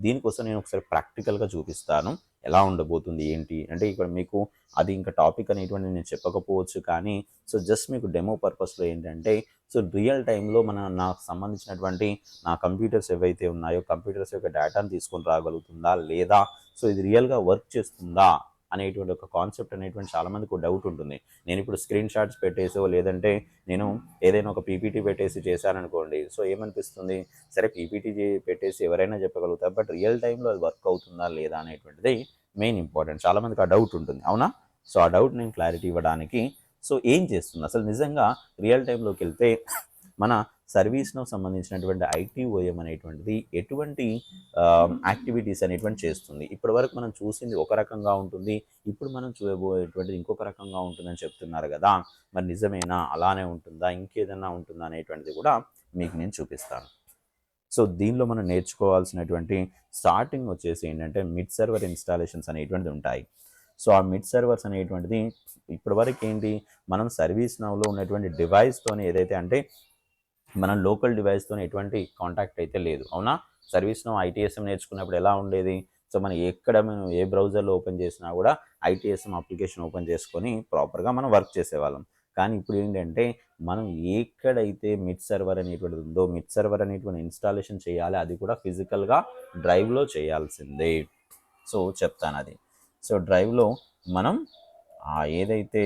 దీనికోసం నేను ఒకసారి ప్రాక్టికల్గా చూపిస్తాను ఎలా ఉండబోతుంది ఏంటి అంటే. ఇక్కడ మీకు అది ఇంకా టాపిక్ అనేటువంటి నేను చెప్పకపోవచ్చు, కానీ సో జస్ట్ మీకు డెమో పర్పస్లో ఏంటంటే, సో రియల్ టైంలో నాకు సంబంధించినటువంటి నా కంప్యూటర్స్ ఏవైతే ఉన్నాయో కంప్యూటర్స్ యొక్క డేటాను తీసుకొని రాగలుగుతుందా లేదా, సో ఇది రియల్గా వర్క్ చేస్తుందా అనేటువంటి ఒక కాన్సెప్ట్ అనేటువంటి చాలామందికి ఒక డౌట్ ఉంటుంది. నేను ఇప్పుడు స్క్రీన్ షాట్స్ పెట్టేసో లేదంటే నేను ఏదైనా ఒక పీపీటీ పెట్టేసి చేశాననుకోండి, సో ఏమనిపిస్తుంది, సరే పీపీటీ పెట్టేసి ఎవరైనా చెప్పగలుగుతారు, బట్ రియల్ టైంలో అది వర్క్ అవుతుందా లేదా అనేటువంటిది మెయిన్ ఇంపార్టెంట్. చాలామందికి ఆ డౌట్ ఉంటుంది, అవునా. సో ఆ డౌట్ నేను క్లారిటీ ఇవ్వడానికి సో ఏం చేస్తుంది అసలు నిజంగా రియల్ టైంలోకి వెళ్తే మన సర్వీస్ను సంబంధించినటువంటి ఐటీఓఎం అనేటువంటిది ఎటువంటి యాక్టివిటీస్ అనేటువంటి చేస్తుంది. ఇప్పటి వరకు మనం చూసింది ఒక రకంగా ఉంటుంది, ఇప్పుడు మనం చూడబోయేటువంటిది ఇంకొక రకంగా ఉంటుందని చెప్తున్నారు కదా. మరి నిజమేనా, అలానే ఉంటుందా, ఇంకేదన్నా ఉంటుందా అనేటువంటిది కూడా మీకు నేను చూపిస్తాను. సో దీనిలో మనం నేర్చుకోవాల్సినటువంటి స్టార్టింగ్ వచ్చేసి ఏంటంటే మిడ్ సర్వర్ ఇన్స్టాలేషన్స్ అనేటువంటిది ఉంటాయి. సో ఆ మిడ్ సర్వర్స్ అనేటువంటిది ఇప్పటివరకు ఏంటి, మనం సర్వీస్ నౌలో ఉన్నటువంటి డివైస్తోనే ఏదైతే అంటే మనం లోకల్ డివైస్తో ఎటువంటి కాంటాక్ట్ అయితే లేదు, అవునా. సర్వీస్ నౌ ఐటీఎస్ఎం నేర్చుకున్నప్పుడు ఎలా ఉండేది, సో మనం ఎక్కడ మనం ఏ బ్రౌజర్లో ఓపెన్ చేసినా కూడా ఐటీఎస్ఎం అప్లికేషన్ ఓపెన్ చేసుకొని ప్రాపర్గా మనం వర్క్ చేసేవాళ్ళం. కానీ ఇప్పుడు ఏంటంటే మనం ఎక్కడైతే మిడ్ సర్వర్ అనేటువంటిది ఉందో మిడ్ సర్వర్ అనేటువంటి ఇన్స్టాలేషన్ చేయాలి, అది కూడా ఫిజికల్గా డ్రైవ్లో చేయాల్సిందే. సో చెప్తాను అది. సో డ్రైవ్లో మనం ఏదైతే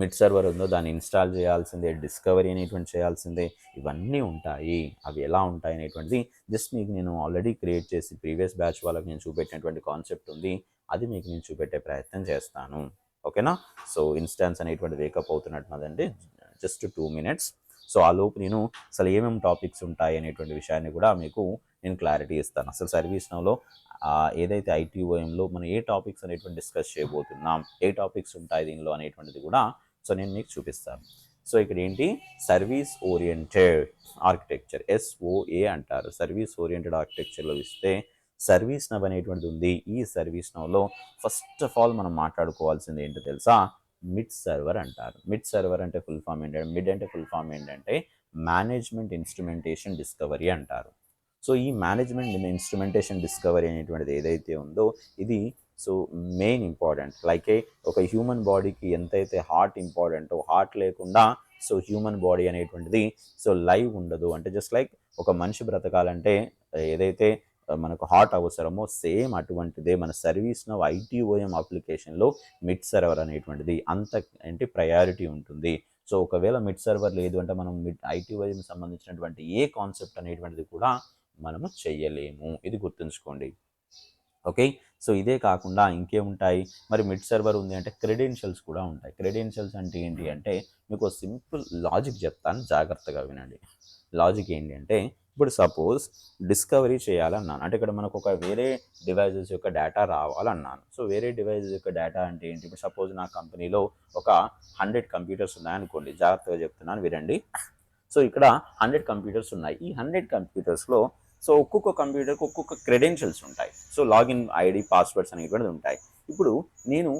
మిడ్ సర్వర్ ఉందో దాన్ని ఇన్స్టాల్ చేయాల్సిందే, డిస్కవరీ అనేటువంటి చేయాల్సిందే, ఇవన్నీ ఉంటాయి. అవి ఎలా ఉంటాయి అనేటువంటిది జస్ట్ మీకు నేను ఆల్రెడీ క్రియేట్ చేసి ప్రీవియస్ బ్యాచ్ వాళ్ళకి నేను చూపెట్టినటువంటి కాన్సెప్ట్ ఉంది, అది మీకు నేను చూపెట్టే ప్రయత్నం చేస్తాను, ఓకేనా. సో ఇన్స్టాన్స్ అనేటువంటి వేకప్ అవుతున్నట్టున్నదండి, జస్ట్ 2 minutes. సో ఆ లోపు నేను అసలు ఏమేమి టాపిక్స్ ఉంటాయి అనేటువంటి విషయాన్ని కూడా మీకు నేను క్లారిటీ ఇస్తాను. అసలు సర్వీస్ నౌలో ఏదైతే ఐటీఓఎంలో మనం ఏ టాపిక్స్ అనేటువంటి డిస్కస్ చేయబోతున్నాం, ఏ టాపిక్స్ ఉంటాయి దీనిలో అనేటువంటిది కూడా సో నేను మీకు చూపిస్తాను. సో ఇక్కడ ఏంటి, సర్వీస్ ఓరియంటెడ్ ఆర్కిటెక్చర్, SOA అంటారు. సర్వీస్ ఓరియంటెడ్ ఆర్కిటెక్చర్లో ఇస్తే సర్వీస్ నవ్ అనేటువంటిది ఉంది. ఈ సర్వీస్ నవ్లో ఫస్ట్ ఆఫ్ ఆల్ మనం మాట్లాడుకోవాల్సింది ఏంటో తెలుసా, మిడ్ సర్వర్ అంటారు. మిడ్ సర్వర్ అంటే ఫుల్ ఫామ్ ఏంటంటే, మిడ్ అంటే ఫుల్ ఫామ్ ఏంటంటే మేనేజ్మెంట్ ఇన్స్ట్రుమెంటేషన్ డిస్కవరీ అంటారు. సో ఈ మేనేజ్మెంట్ ఇన్స్ట్రుమెంటేషన్ డిస్కవరీ అనేటువంటిది ఏదైతే ఉందో ఇది సో మెయిన్ ఇంపార్టెంట్. లైక్ ఒక హ్యూమన్ బాడీకి ఎంతైతే హార్ట్ ఇంపార్టెంటో, హార్ట్ లేకుండా సో హ్యూమన్ బాడీ అనేటువంటిది సో లైవ్ ఉండదు. అంటే జస్ట్ లైక్ ఒక మనిషి బ్రతకాలంటే ఏదైతే మనకు హార్ట్ అవసరమో సేమ్ అటువంటిదే మన సర్వీస్ నౌ ఐటీఓఎం అప్లికేషన్లో మిడ్ సర్వర్ అనేటువంటిది అంత అంటే ప్రయారిటీ ఉంటుంది. సో ఒకవేళ మిడ్ సర్వర్ లేదు అంటే మనం ఐటీఓఎం సంబంధించినటువంటి ఏ కాన్సెప్ట్ అనేటువంటిది కూడా మనము చెయ్యలేము, ఇది గుర్తుంచుకోండి, ఓకే. సో ఇదే కాకుండా ఇంకేముంటాయి, మరి మిడ్ సర్వర్ ఉంది అంటే క్రెడెన్షియల్స్ కూడా ఉంటాయి. క్రెడెన్షియల్స్ అంటే ఏంటి అంటే మీకు సింపుల్ లాజిక్ చెప్తాను, జాగ్రత్తగా వినండి. లాజిక్ ఏంటి అంటే, ఇప్పుడు సపోజ్ డిస్కవరీ చేయాలన్నాను అంటే ఇక్కడ మనకు ఒక వేరే డివైజెస్ యొక్క డేటా రావాలన్నాను. సో వేరే డివైజెస్ యొక్క డేటా అంటే ఏంటి, ఇప్పుడు సపోజ్ నా కంపెనీలో ఒక 100 కంప్యూటర్స్ ఉన్నాయనుకోండి, జాగ్రత్తగా చెప్తున్నాను వినండి. సో ఇక్కడ 100 కంప్యూటర్స్ ఉన్నాయి. ఈ 100 కంప్యూటర్స్లో సో ఒక్కొక్క కంప్యూటర్కి ఒక్కొక్క క్రెడెన్షియల్స్ ఉంటాయి. సో లాగిన్ ఐడి, పాస్వర్డ్స్ అనేటువంటిది ఉంటాయి. ఇప్పుడు నేను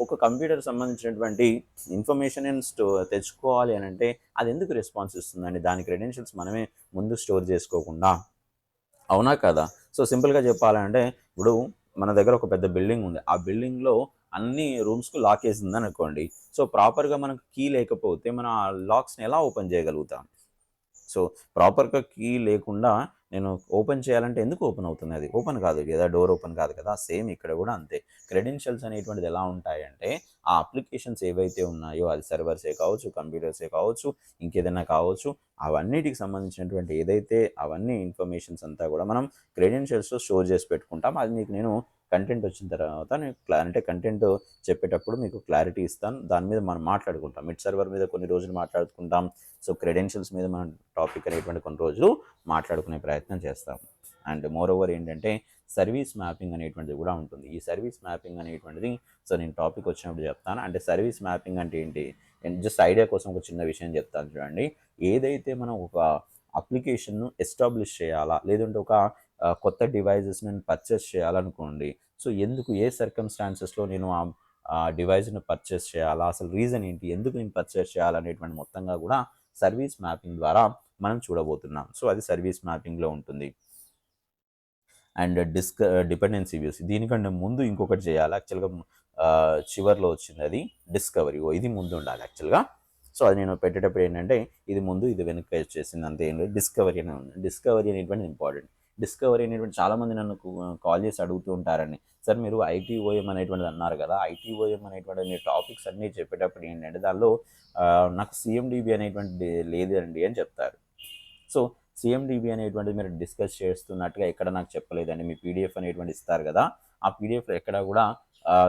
ఒక కంప్యూటర్ సంబంధించినటువంటి ఇన్ఫర్మేషన్ తెచ్చుకోవాలి అని అంటే అది ఎందుకు రెస్పాన్స్ ఇస్తుందండి, దాని క్రెడెన్షియల్స్ మనమే ముందు స్టోర్ చేసుకోకుండా, అవునా కదా. సో సింపుల్గా చెప్పాలంటే ఇప్పుడు మన దగ్గర ఒక పెద్ద బిల్డింగ్ ఉంది, ఆ బిల్డింగ్లో అన్ని రూమ్స్కు లాక్ వేసిందని అనుకోండి. సో ప్రాపర్గా మనకు కీ లేకపోతే మనం ఆ లాక్స్ని ఎలా ఓపెన్ చేయగలుగుతాం, సో ప్రాపర్గా కీ లేకుండా నేను ఓపెన్ చేయాలంటే ఎందుకు ఓపెన్ అవుతుంది? అది ఓపెన్ కాదు కదా, డోర్ ఓపెన్ కాదు కదా. సేమ్ ఇక్కడ కూడా అంతే. క్రెడెన్షియల్స్ అనేటువంటిది ఎలా ఉంటాయంటే ఆ అప్లికేషన్స్ ఏవైతే ఉన్నాయో, అది సర్వర్సే కావచ్చు, కంప్యూటర్సే కావచ్చు, ఇంకేదైనా కావచ్చు, అవన్నిటికి సంబంధించినటువంటి ఏదైతే అవన్నీ ఇన్ఫర్మేషన్స్ అంతా కూడా మనం క్రెడెన్షియల్స్లో స్టోర్ చేసి పెట్టుకుంటాం. అది మీకు నేను కంటెంట్ వచ్చిన తర్వాత నేను అంటే కంటెంట్ చెప్పేటప్పుడు మీకు క్లారిటీ ఇస్తాను. దాని మీద మనం మాట్లాడుకుంటాం. మిడ్ సర్వర్ మీద కొన్ని రోజులు మాట్లాడుకుంటాం. సో క్రెడెన్షియల్స్ మీద మనం టాపిక్ అనేటువంటి కొన్ని రోజులు మాట్లాడుకునే ప్రయత్నం చేస్తాం. అండ్ మోర్ ఓవర్ ఏంటంటే సర్వీస్ మ్యాపింగ్ అనేటువంటిది కూడా ఉంటుంది. ఈ సర్వీస్ మ్యాపింగ్ అనేటువంటిది సో నేను టాపిక్ వచ్చినప్పుడు చెప్తాను. అంటే సర్వీస్ మ్యాపింగ్ అంటే ఏంటి, జస్ట్ ఐడియా కోసం ఒక చిన్న విషయం చెప్తాను చూడండి. ఏదైతే మనం ఒక అప్లికేషన్ను ఎస్టాబ్లిష్ చేయాలా, లేదంటే ఒక కొత్త డివైజెస్ని పర్చేస్ చేయాలనుకోండి. సో ఎందుకు, ఏ సర్కమ్స్టాన్సెస్లో నేను ఆ డివైస్ను పర్చేస్ చేయాలా, అసలు రీజన్ ఏంటి, ఎందుకు నేను పర్చేస్ చేయాలనేటువంటి మొత్తంగా కూడా సర్వీస్ మ్యాపింగ్ ద్వారా మనం చూడబోతున్నాం. సో అది సర్వీస్ మ్యాపింగ్లో ఉంటుంది. అండ్ డిపెండెన్సీ వ్యూస్, దీనికంటే ముందు ఇంకొకటి చేయాలి. యాక్చువల్గా చివర్లో వచ్చింది అది డిస్కవరీ. ఇది ముందు ఉండాలి యాక్చువల్గా. సో అది నేను పెట్టేటప్పుడు ఏంటంటే ఇది ముందు ఇది వెనక్కి వచ్చేసింది, అంతే. ఏం లేదు, డిస్కవరీ అనే ఉంది. డిస్కవరీ అనేటువంటి ఇంపార్టెంట్. డిస్కవరీ అనేటువంటి చాలామంది నన్ను కాల్ చేసి అడుగుతూ ఉంటారని, సార్ మీరు ఐటీఓఎం అనేటువంటిది అన్నారు కదా, ఐటీఓఎం అనేటువంటి టాపిక్స్ అన్నీ చెప్పేటప్పుడు ఏంటంటే దానిలో నాకు సిఎండిబి అనేటువంటి లేదండి అని చెప్తారు. సో సిఎండిబి అనేటువంటిది మీరు డిస్కస్ చేస్తున్నట్టుగా ఎక్కడ నాకు చెప్పలేదండి. మీ పీడిఎఫ్ అనేటువంటి ఇస్తారు కదా, ఆ పీడిఎఫ్లో ఎక్కడ కూడా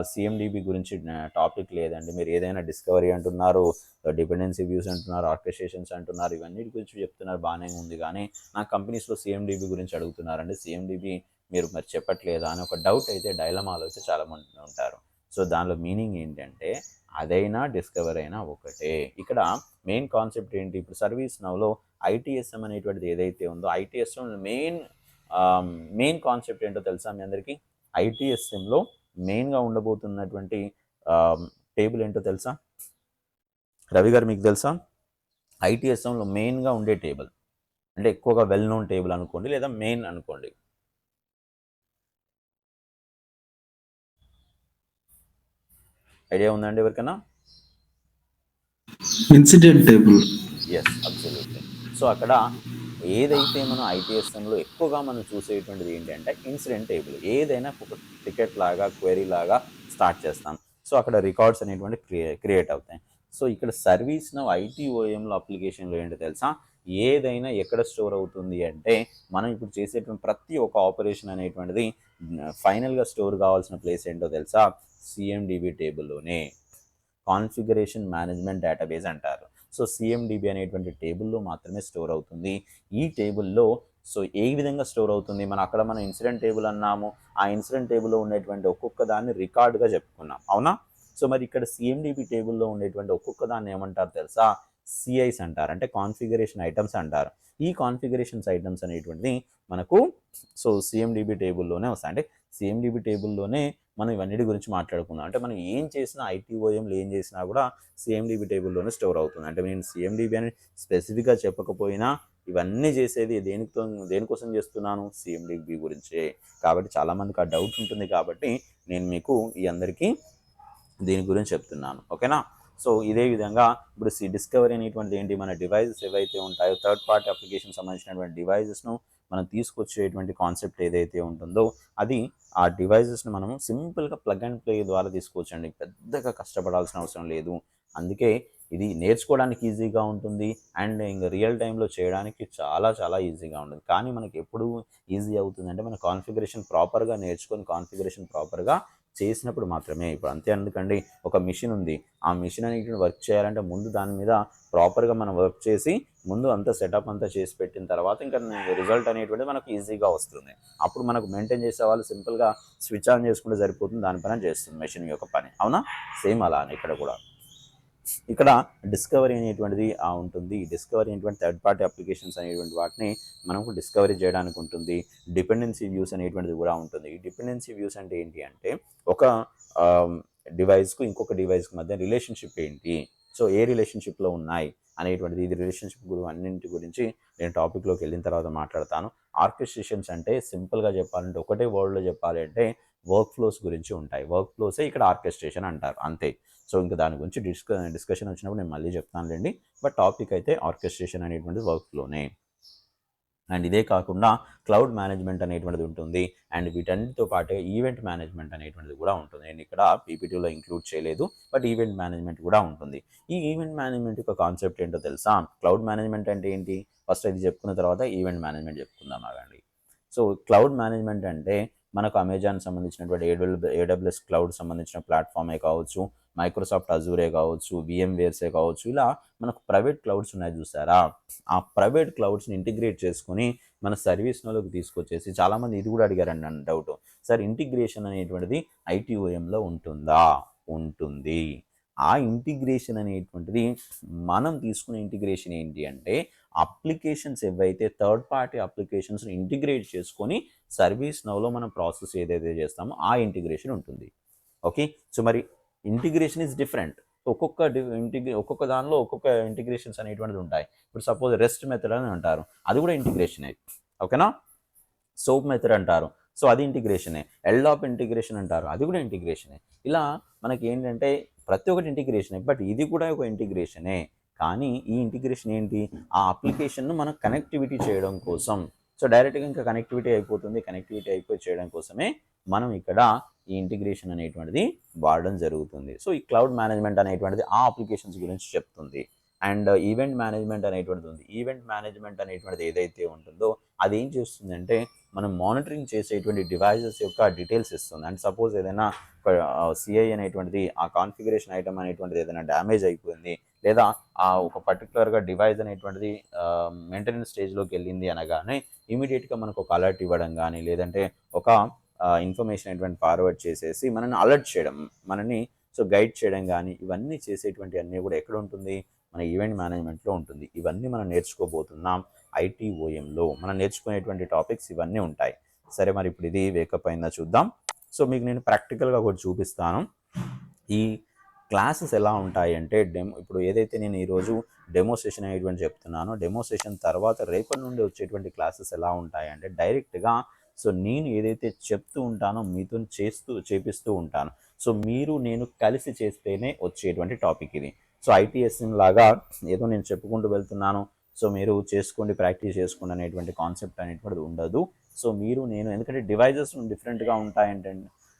సిఎండిబి గురించి టాపిక్ లేదండి. మీరు ఏదైనా డిస్కవరీ అంటున్నారు, డిపెండెన్సీ వ్యూస్ అంటున్నారు, ఆర్కెస్ట్రేషన్స్ అంటున్నారు, ఇవన్నీ గురించి చెప్తున్నారు, బాగానే ఉంది. కానీ నా కంపెనీస్లో సిఎండిబి గురించి అడుగుతున్నారండి, సిఎండిబి మీరు మరి చెప్పట్లేదా అని ఒక డౌట్ అయితే, డైలమాలో అయితే చాలామంది ఉంటారు. సో దానిలో మీనింగ్ ఏంటంటే అదైనా డిస్కవర్ అయినా ఒకటే. ఇక్కడ మెయిన్ కాన్సెప్ట్ ఏంటి, ఇప్పుడు సర్వీస్ నౌలో ఐటీఎస్ఎం అనేటువంటిది ఏదైతే ఉందో, ఐటీఎస్ఎం మెయిన్ కాన్సెప్ట్ ఏంటో తెలుసా మీ అందరికీ? ఐటీఎస్ఎంలో మెయిన్గా ఉండబోతున్నటువంటి టేబుల్ ఏంటో తెలుసా? రవి గారు మీకు తెలుసా? ఐటీఎస్ఎంలో మెయిన్గా ఉండే టేబుల్, అంటే ఎక్కువగా వెల్ నోన్ టేబుల్ అనుకోండి, లేదా మెయిన్ అనుకోండి. ఐడియా ఉందండి ఎవరికైనా? Incident table. Yes, absolutely. So అక్కడ ఏదైతే మనం ఐటీఎస్ఎంలో ఎక్కువగా మనం చూసేటువంటిది ఏంటంటే ఇన్సిడెంట్ టేబుల్. ఏదైనా ఒక టికెట్ లాగా, క్వెరీ లాగా స్టార్ట్ చేస్తాం. సో అక్కడ రికార్డ్స్ అనేటువంటి క్రియేట్ అవుతాయి. సో ఇక్కడ సర్వీస్ నౌ ఐటీఓఎంలో అప్లికేషన్లో ఏంటో తెలుసా, ఏదైనా ఎక్కడ స్టోర్ అవుతుంది అంటే మనం ఇప్పుడు చేసేటువంటి ప్రతి ఒక్క ఆపరేషన్ అనేటువంటిది ఫైనల్గా స్టోర్ కావాల్సిన ప్లేస్ ఏంటో తెలుసా? సిఎండిబి టేబుల్లోనే. కాన్ఫిగరేషన్ మేనేజ్మెంట్ డేటాబేస్ అంటారు. సో సిఎండిబి అనేటువంటి టేబుల్లో మాత్రమే స్టోర్ అవుతుంది. ఈ టేబుల్లో సో ఏ విధంగా స్టోర్ అవుతుంది, మనం ఇన్సిడెంట్ టేబుల్ అన్నాము, ఆ ఇన్సిడెంట్ టేబుల్లో ఉండేటువంటి ఒక్కొక్క దాన్ని రికార్డుగా చెప్పుకున్నాం, అవునా? సో మరి ఇక్కడ సిఎండిబి టేబుల్లో ఉండేటువంటి ఒక్కొక్క దాన్ని ఏమంటారు తెలుసా? సిఐస్ అంటారు, అంటే కాన్ఫిగరేషన్ ఐటమ్స్ అంటారు. ఈ కాన్ఫిగరేషన్స్ ఐటమ్స్ అనేటువంటిది మనకు సో సిఎండిబి టేబుల్లోనే వస్తాయి. అంటే సిఎండిబి టేబుల్లోనే మనం ఇవన్నిటి గురించి మాట్లాడుకుందాం. అంటే మనం ఏం చేసినా, ఐటీఓఎంలో ఏం చేసినా కూడా సిఎండిబి టేబుల్లోనే స్టోర్ అవుతుంది. అంటే నేను సిఎండిబి అని స్పెసిఫిక్గా చెప్పకపోయినా ఇవన్నీ చేసేది దేనికోసం చేస్తున్నాను? సిఎండిబి గురించే. కాబట్టి చాలామందికి ఆ డౌట్ ఉంటుంది, కాబట్టి నేను మీకు ఈ అందరికీ దీని గురించి చెప్తున్నాను, ఓకేనా? సో ఇదే విధంగా ఇప్పుడు డిస్కవరీ అనేటువంటిది ఏంటి, మన డివైజెస్ ఏవైతే ఉంటాయో, థర్డ్ పార్టీ అప్లికేషన్ సంబంధించినటువంటి డివైజెస్ను మనం తీసుకొచ్చేటువంటి కాన్సెప్ట్ ఏదైతే ఉంటుందో, అది ఆ డివైజెస్ని మనము సింపుల్గా ప్లగ్ అండ్ ప్లే ద్వారా తీసుకోవచ్చండి. పెద్దగా కష్టపడాల్సిన అవసరం లేదు. అందుకే ఇది నేర్చుకోవడానికి ఈజీగా ఉంటుంది, అండ్ ఇంకా రియల్ టైంలో చేయడానికి చాలా చాలా ఈజీగా ఉంటుంది. కానీ మనకి ఎప్పుడు ఈజీ అవుతుందంటే మన కాన్ఫిగరేషన్ ప్రాపర్గా నేర్చుకొని కాన్ఫిగరేషన్ ప్రాపర్గా చేసినప్పుడు మాత్రమే. ఇప్పుడు అంతే ఎందుకండి, ఒక మిషన్ ఉంది, ఆ మిషన్ అనేది వర్క్ చేయాలంటే ముందు దాని మీద ప్రాపర్గా మనం వర్క్ చేసి ముందు అంతా సెటప్ అంతా చేసి పెట్టిన తర్వాత ఇంకా రిజల్ట్ అనేటువంటిది మనకు ఈజీగా వస్తుంది. అప్పుడు మనకు మెయింటైన్ చేసే వాళ్ళు సింపుల్గా స్విచ్ ఆన్ చేసుకుంటే సరిపోతుంది, దానిపైన చేస్తుంది మెషిన్ యొక్క పని, అవునా? సేమ్ అలా ఇక్కడ కూడా ఇక్కడ డిస్కవరీ అనేటువంటిది ఉంటుంది. ఈ డిస్కవరీ అనేటువంటి థర్డ్ పార్టీ అప్లికేషన్స్ అనేటువంటి వాటిని మనకు డిస్కవరీ చేయడానికి ఉంటుంది. డిపెండెన్సీ వ్యూస్ అనేటువంటిది కూడా ఉంటుంది. ఈ డిపెండెన్సీ వ్యూస్ అంటే ఏంటి అంటే ఒక డివైస్కు ఇంకొక డివైస్కి మధ్య రిలేషన్షిప్ ఏంటి, సో ఏ రిలేషన్షిప్లో ఉన్నాయి అనేటువంటిది, ఇది రిలేషన్షిప్ అన్నింటి గురించి నేను టాపిక్లోకి వెళ్ళిన తర్వాత మాట్లాడతాను. ఆర్కెస్ట్రేషన్స్ అంటే సింపుల్గా చెప్పాలంటే ఒకటే వర్డ్లో చెప్పాలి అంటే వర్క్ ఫ్లోస్ గురించి ఉంటాయి. వర్క్ ఫ్లోసే ఇక్కడ ఆర్కెస్ట్రేషన్ అంటారు అంతే. సో ఇంకా దాని గురించి డిస్కషన్ వచ్చినప్పుడు నేను మళ్ళీ చెప్తానులేండి. బట్ టాపిక్ అయితే ఆర్కెస్ట్రేషన్ అనేటువంటిది వర్క్ ఫ్లోనే. అండ్ ఇదే కాకుండా క్లౌడ్ మేనేజ్మెంట్ అనేటువంటిది ఉంటుంది. అండ్ వీటన్నిటితో పాటు ఈవెంట్ మేనేజ్మెంట్ అనేటువంటిది కూడా ఉంటుంది. నేను ఇక్కడ పీపీటీలో ఇంక్లూడ్ చేయలేదు, బట్ ఈవెంట్ మేనేజ్మెంట్ కూడా ఉంటుంది. ఈ ఈవెంట్ మేనేజ్మెంట్ యొక్క కాన్సెప్ట్ ఏంటో తెలుసా? క్లౌడ్ మేనేజ్మెంట్ అంటే ఏంటి? ఫస్ట్ ఇది చెప్పుకున్న తర్వాత ఈవెంట్ మేనేజ్మెంట్ చెప్పుకుందాం ఆగండి. సో క్లౌడ్ మేనేజ్మెంట్ అంటే మనకు అమెజాన్ సంబంధించినటువంటి ఏడబ్ల్యూఎస్ క్లౌడ్ సంబంధించిన ప్లాట్ఫామే కావచ్చు, మైక్రోసాఫ్ట్ అజూరే కావచ్చు, VMwareసే కావచ్చు, ఇలా మనకు ప్రైవేట్ క్లౌడ్స్ ఉన్నాయి చూసారా? ఆ ప్రైవేట్ క్లౌడ్స్ని ఇంటిగ్రేట్ చేసుకొని మన సర్వీస్లోకి తీసుకొచ్చేసి, చాలామంది ఇది కూడా అడిగారండి నన్ను డౌట్, సార్ ఇంటిగ్రేషన్ అనేటువంటిది ITOMలో ఉంటుందా? ఉంటుంది. ఆ ఇంటిగ్రేషన్ అనేటువంటిది మనం తీసుకునే ఇంటిగ్రేషన్ ఏంటి అంటే, అప్లికేషన్స్ ఏవైతే థర్డ్ పార్టీ అప్లికేషన్స్ని ఇంటిగ్రేట్ చేసుకొని సర్వీస్ నౌలో మనం ప్రాసెస్ ఏదైతే చేస్తామో ఆ ఇంటిగ్రేషన్ ఉంటుంది. ఓకే, సో మరి ఇంటిగ్రేషన్ ఈజ్ డిఫరెంట్. ఒక్కొక్క దానిలో ఒక్కొక్క ఇంటిగ్రేషన్స్ అనేటువంటిది ఉంటాయి. ఇప్పుడు సపోజ్ రెస్ట్ మెథడ్ అని అంటారు, అది కూడా ఇంటిగ్రేషనే. ఓకేనా? సోప్ మెథడ్ అంటారు, సో అది ఇంటిగ్రేషనే. ఎల్డాప్ ఇంటిగ్రేషన్ అంటారు, అది కూడా ఇంటిగ్రేషనే. ఇలా మనకి ఏంటంటే ప్రతి ఒక్కటి ఇంటిగ్రేషనే, బట్ ఇది కూడా ఒక ఇంటిగ్రేషనే. కానీ ఈ ఇంటిగ్రేషన్ ఏంటి? ఆ అప్లికేషన్ను మనం కనెక్టివిటీ చేయడం కోసం. సో డైరెక్ట్గా ఇంకా కనెక్టివిటీ అయిపోతుంది. కనెక్టివిటీ అయిపోయి చేయడం కోసమే మనం ఇక్కడ ఈ ఇంటిగ్రేషన్ అనేటువంటిది వాడడం జరుగుతుంది. సో ఈ క్లౌడ్ మేనేజ్మెంట్ అనేటువంటిది ఆ అప్లికేషన్స్ గురించి చెప్తుంది. అండ్ ఈవెంట్ మేనేజ్మెంట్ అనేటువంటిది ఉంది. ఈవెంట్ మేనేజ్మెంట్ అనేటువంటిది ఏదైతే ఉంటుందో అది ఏం చేస్తుందంటే, మనం మానిటరింగ్ చేసేటువంటి డివైజెస్ యొక్క డీటెయిల్స్ ఇస్తుంది. అండ్ సపోజ్ ఏదైనా CI అనేటువంటిది, ఆ కాన్ఫిగరేషన్ ఐటమ్ అనేటువంటిది ఏదైనా డ్యామేజ్ అయిపోయింది, లేదా ఆ ఒక పర్టికులర్గా డివైస్ అనేటువంటిది మెయింటెనెన్స్ స్టేజ్లోకి వెళ్ళింది అనగానే ఇమీడియట్గా మనకు ఒక అలర్ట్ ఇవ్వడం కానీ, లేదంటే ఒక ఇన్ఫర్మేషన్ అనేటువంటి ఫార్వర్డ్ చేసేసి మనల్ని అలర్ట్ చేయడం, మనని గైడ్ చేయడం కానీ, ఇవన్నీ చేసేటువంటి అన్నీ కూడా ఎక్కడ ఉంటుంది? మన ఈవెంట్ మేనేజ్మెంట్లో ఉంటుంది. ఇవన్నీ మనం నేర్చుకోబోతున్నాం ITOMలో. మనం నేర్చుకునేటువంటి టాపిక్స్ ఇవన్నీ ఉంటాయి. సరే, మరి ఇప్పుడు ఇది వేకప్ అయిందా చూద్దాం. సో మీకు నేను ప్రాక్టికల్గా ఒకటి చూపిస్తాను. ఈ క్లాసెస్ ఎలా ఉంటాయి అంటే, ఇప్పుడు ఏదైతే నేను ఈరోజు డెమో సెషన్ అనేటువంటి చెప్తున్నానో, డెమో సెషన్ తర్వాత రేపటి నుండి వచ్చేటువంటి క్లాసెస్ ఎలా ఉంటాయి అంటే, డైరెక్ట్గా నేను ఏదైతే చెప్తూ ఉంటానో మీతో చేపిస్తూ ఉంటాను. సో మీరు నేను కలిసి చేస్తేనే వచ్చేటువంటి టాపిక్ ఇది. సో ITSM లాగా ఏదో నేను చెప్పుకుంటూ వెళ్తున్నాను, సో మీరు చేసుకోండి, ప్రాక్టీస్ చేసుకోండి అనేటువంటి కాన్సెప్ట్ అనేటువంటిది ఉండదు. సో మీరు నేను, ఎందుకంటే డివైజెస్ డిఫరెంట్గా ఉంటాయంటే,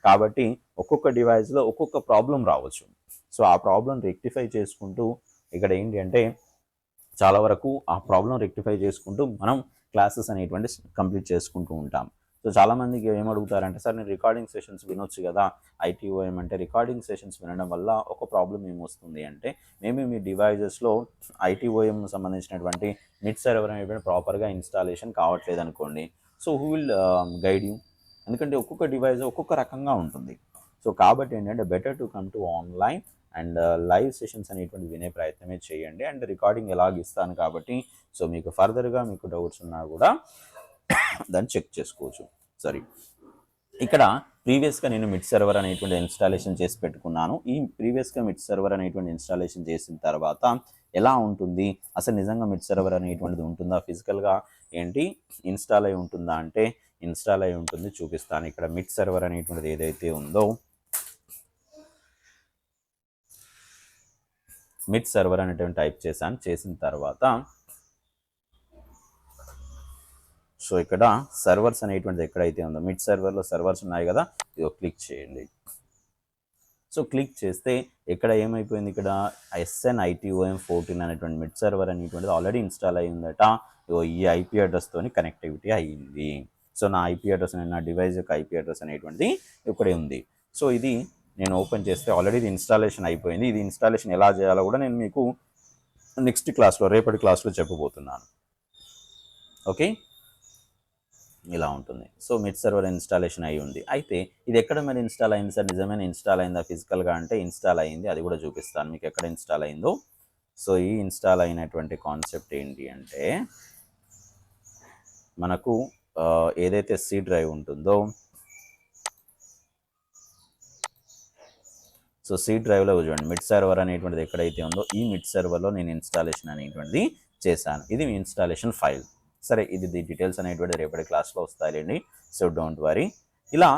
కాబట్టి ఒక్కొక్క డివైస్లో ఒక్కొక్క ప్రాబ్లం రావచ్చు. సో ఆ ప్రాబ్లం రెక్టిఫై చేసుకుంటూ ఇక్కడ ఏంటి అంటే, చాలా వరకు ఆ ప్రాబ్లం రెక్టిఫై చేసుకుంటూ మనం క్లాసెస్ అనేటువంటి కంప్లీట్ చేసుకుంటూ ఉంటాం. సో చాలామందికి ఏమడుగుతారంటే, సార్ నేను రికార్డింగ్ సెషన్స్ వినొచ్చు కదా, ITOM అంటే రికార్డింగ్ సెషన్స్ వినడం వల్ల ఒక ప్రాబ్లం ఏమొస్తుంది అంటే, మేబీ మీ డివైజెస్లో ITOM సంబంధించినటువంటి మిడ్ సర్వర్ అనేటువంటి ప్రాపర్గా ఇన్స్టాలేషన్ కావట్లేదు అనుకోండి. So who will guide you? ఎందుకంటే ఒక్కొక్క డివైస్ ఒక్కొక్క రకంగా ఉంటుంది. సో కాబట్టి ఏంటంటే, better to come to online and live sessions అనేటువంటి వినే ప్రయత్నమే చేయండి. అండ్ రికార్డింగ్ ఎలాగ ఇస్తాను కాబట్టి, సో మీకు ఫర్దర్గా మీకు డౌట్స్ ఉన్నా కూడా దాన్ని చెక్ చేసుకోవచ్చు. సరే, ఇక్కడ ప్రీవియస్గా నేను మిడ్ సర్వర్ అనేటువంటి ఇన్స్టాలేషన్ చేసి పెట్టుకున్నాను. ఈ ప్రీవియస్గా మిడ్ సర్వర్ అనేటువంటి ఇన్స్టాలేషన్ చేసిన తర్వాత ఎలా ఉంటుంది, అసలు నిజంగా మిడ్ సర్వర్ అనేటువంటిది ఉంటుందా, ఫిజికల్గా ఏంటి ఇన్స్టాల్ అయి ఉంటుందా అంటే ఇన్స్టాల్ అయి ఉంటుంది. చూపిస్తాను. ఇక్కడ మిడ్ సర్వర్ అనేటువంటిది ఏదైతే ఉందో, మిడ్ సర్వర్ అనేటువంటి టైప్ చేశాను. చేసిన తర్వాత సో ఇక్కడ సర్వర్స్ అనేటువంటిది ఎక్కడైతే ఉందో, మిడ్ సర్వర్లో సర్వర్స్ ఉన్నాయి కదా, ఇదో క్లిక్ చేయండి. సో క్లిక్ చేస్తే ఇక్కడ ఏమైపోయింది, ఇక్కడ SN ITOM 14 అనేటువంటి మిడ్ సర్వర్ అనేటువంటిది ఆల్రెడీ ఇన్స్టాల్ అయ్యిందట. ఈ IP అడ్రస్తోని కనెక్టివిటీ అయ్యింది. సో నా IP అడ్రస్, నా డివైస్ యొక్క IP అడ్రస్ అనేటువంటిది ఇక్కడే ఉంది. సో ఇది నేను ఓపెన్ చేస్తే ఆల్రెడీ ఇది ఇన్స్టాలేషన్ అయిపోయింది. ఇది ఇన్స్టాలేషన్ ఎలా చేయాలో కూడా నేను మీకు నెక్స్ట్ క్లాస్లో, రేపటి క్లాస్లో చెప్పబోతున్నాను. ఓకే, ఇలా ఉంటుంది. సో మిడ్ సర్వర్ ఇన్స్టాలేషన్ అయి ఉంది. అయితే ఇది ఎక్కడ మరి ఇన్స్టాల్ అయింది సార్, నిజమైన ఇన్స్టాల్ అయిందా ఫిజికల్గా అంటే, ఇన్స్టాల్ అయింది. అది కూడా చూపిస్తాను మీకు ఎక్కడ ఇన్స్టాల్ అయిందో. సో ఈ ఇన్స్టాల్ అయినటువంటి కాన్సెప్ట్ ఏంటి అంటే, మనకు ఏదైతే C డ్రైవ్ ఉంటుందో, సో C డ్రైవ్లో చూడండి మిడ్ సర్వర్ అనేటువంటిది ఎక్కడైతే ఉందో, ఈ మిడ్ సర్వర్లో నేను ఇన్స్టాలేషన్ అనేటువంటిది చేశాను. ఇది మీ ఇన్స్టాలేషన్ ఫైల్. సరే, ఇది డీటెయిల్స్ అనేటువంటి రేపటి క్లాస్లో వస్తాయండి. So don't worry. ఇలా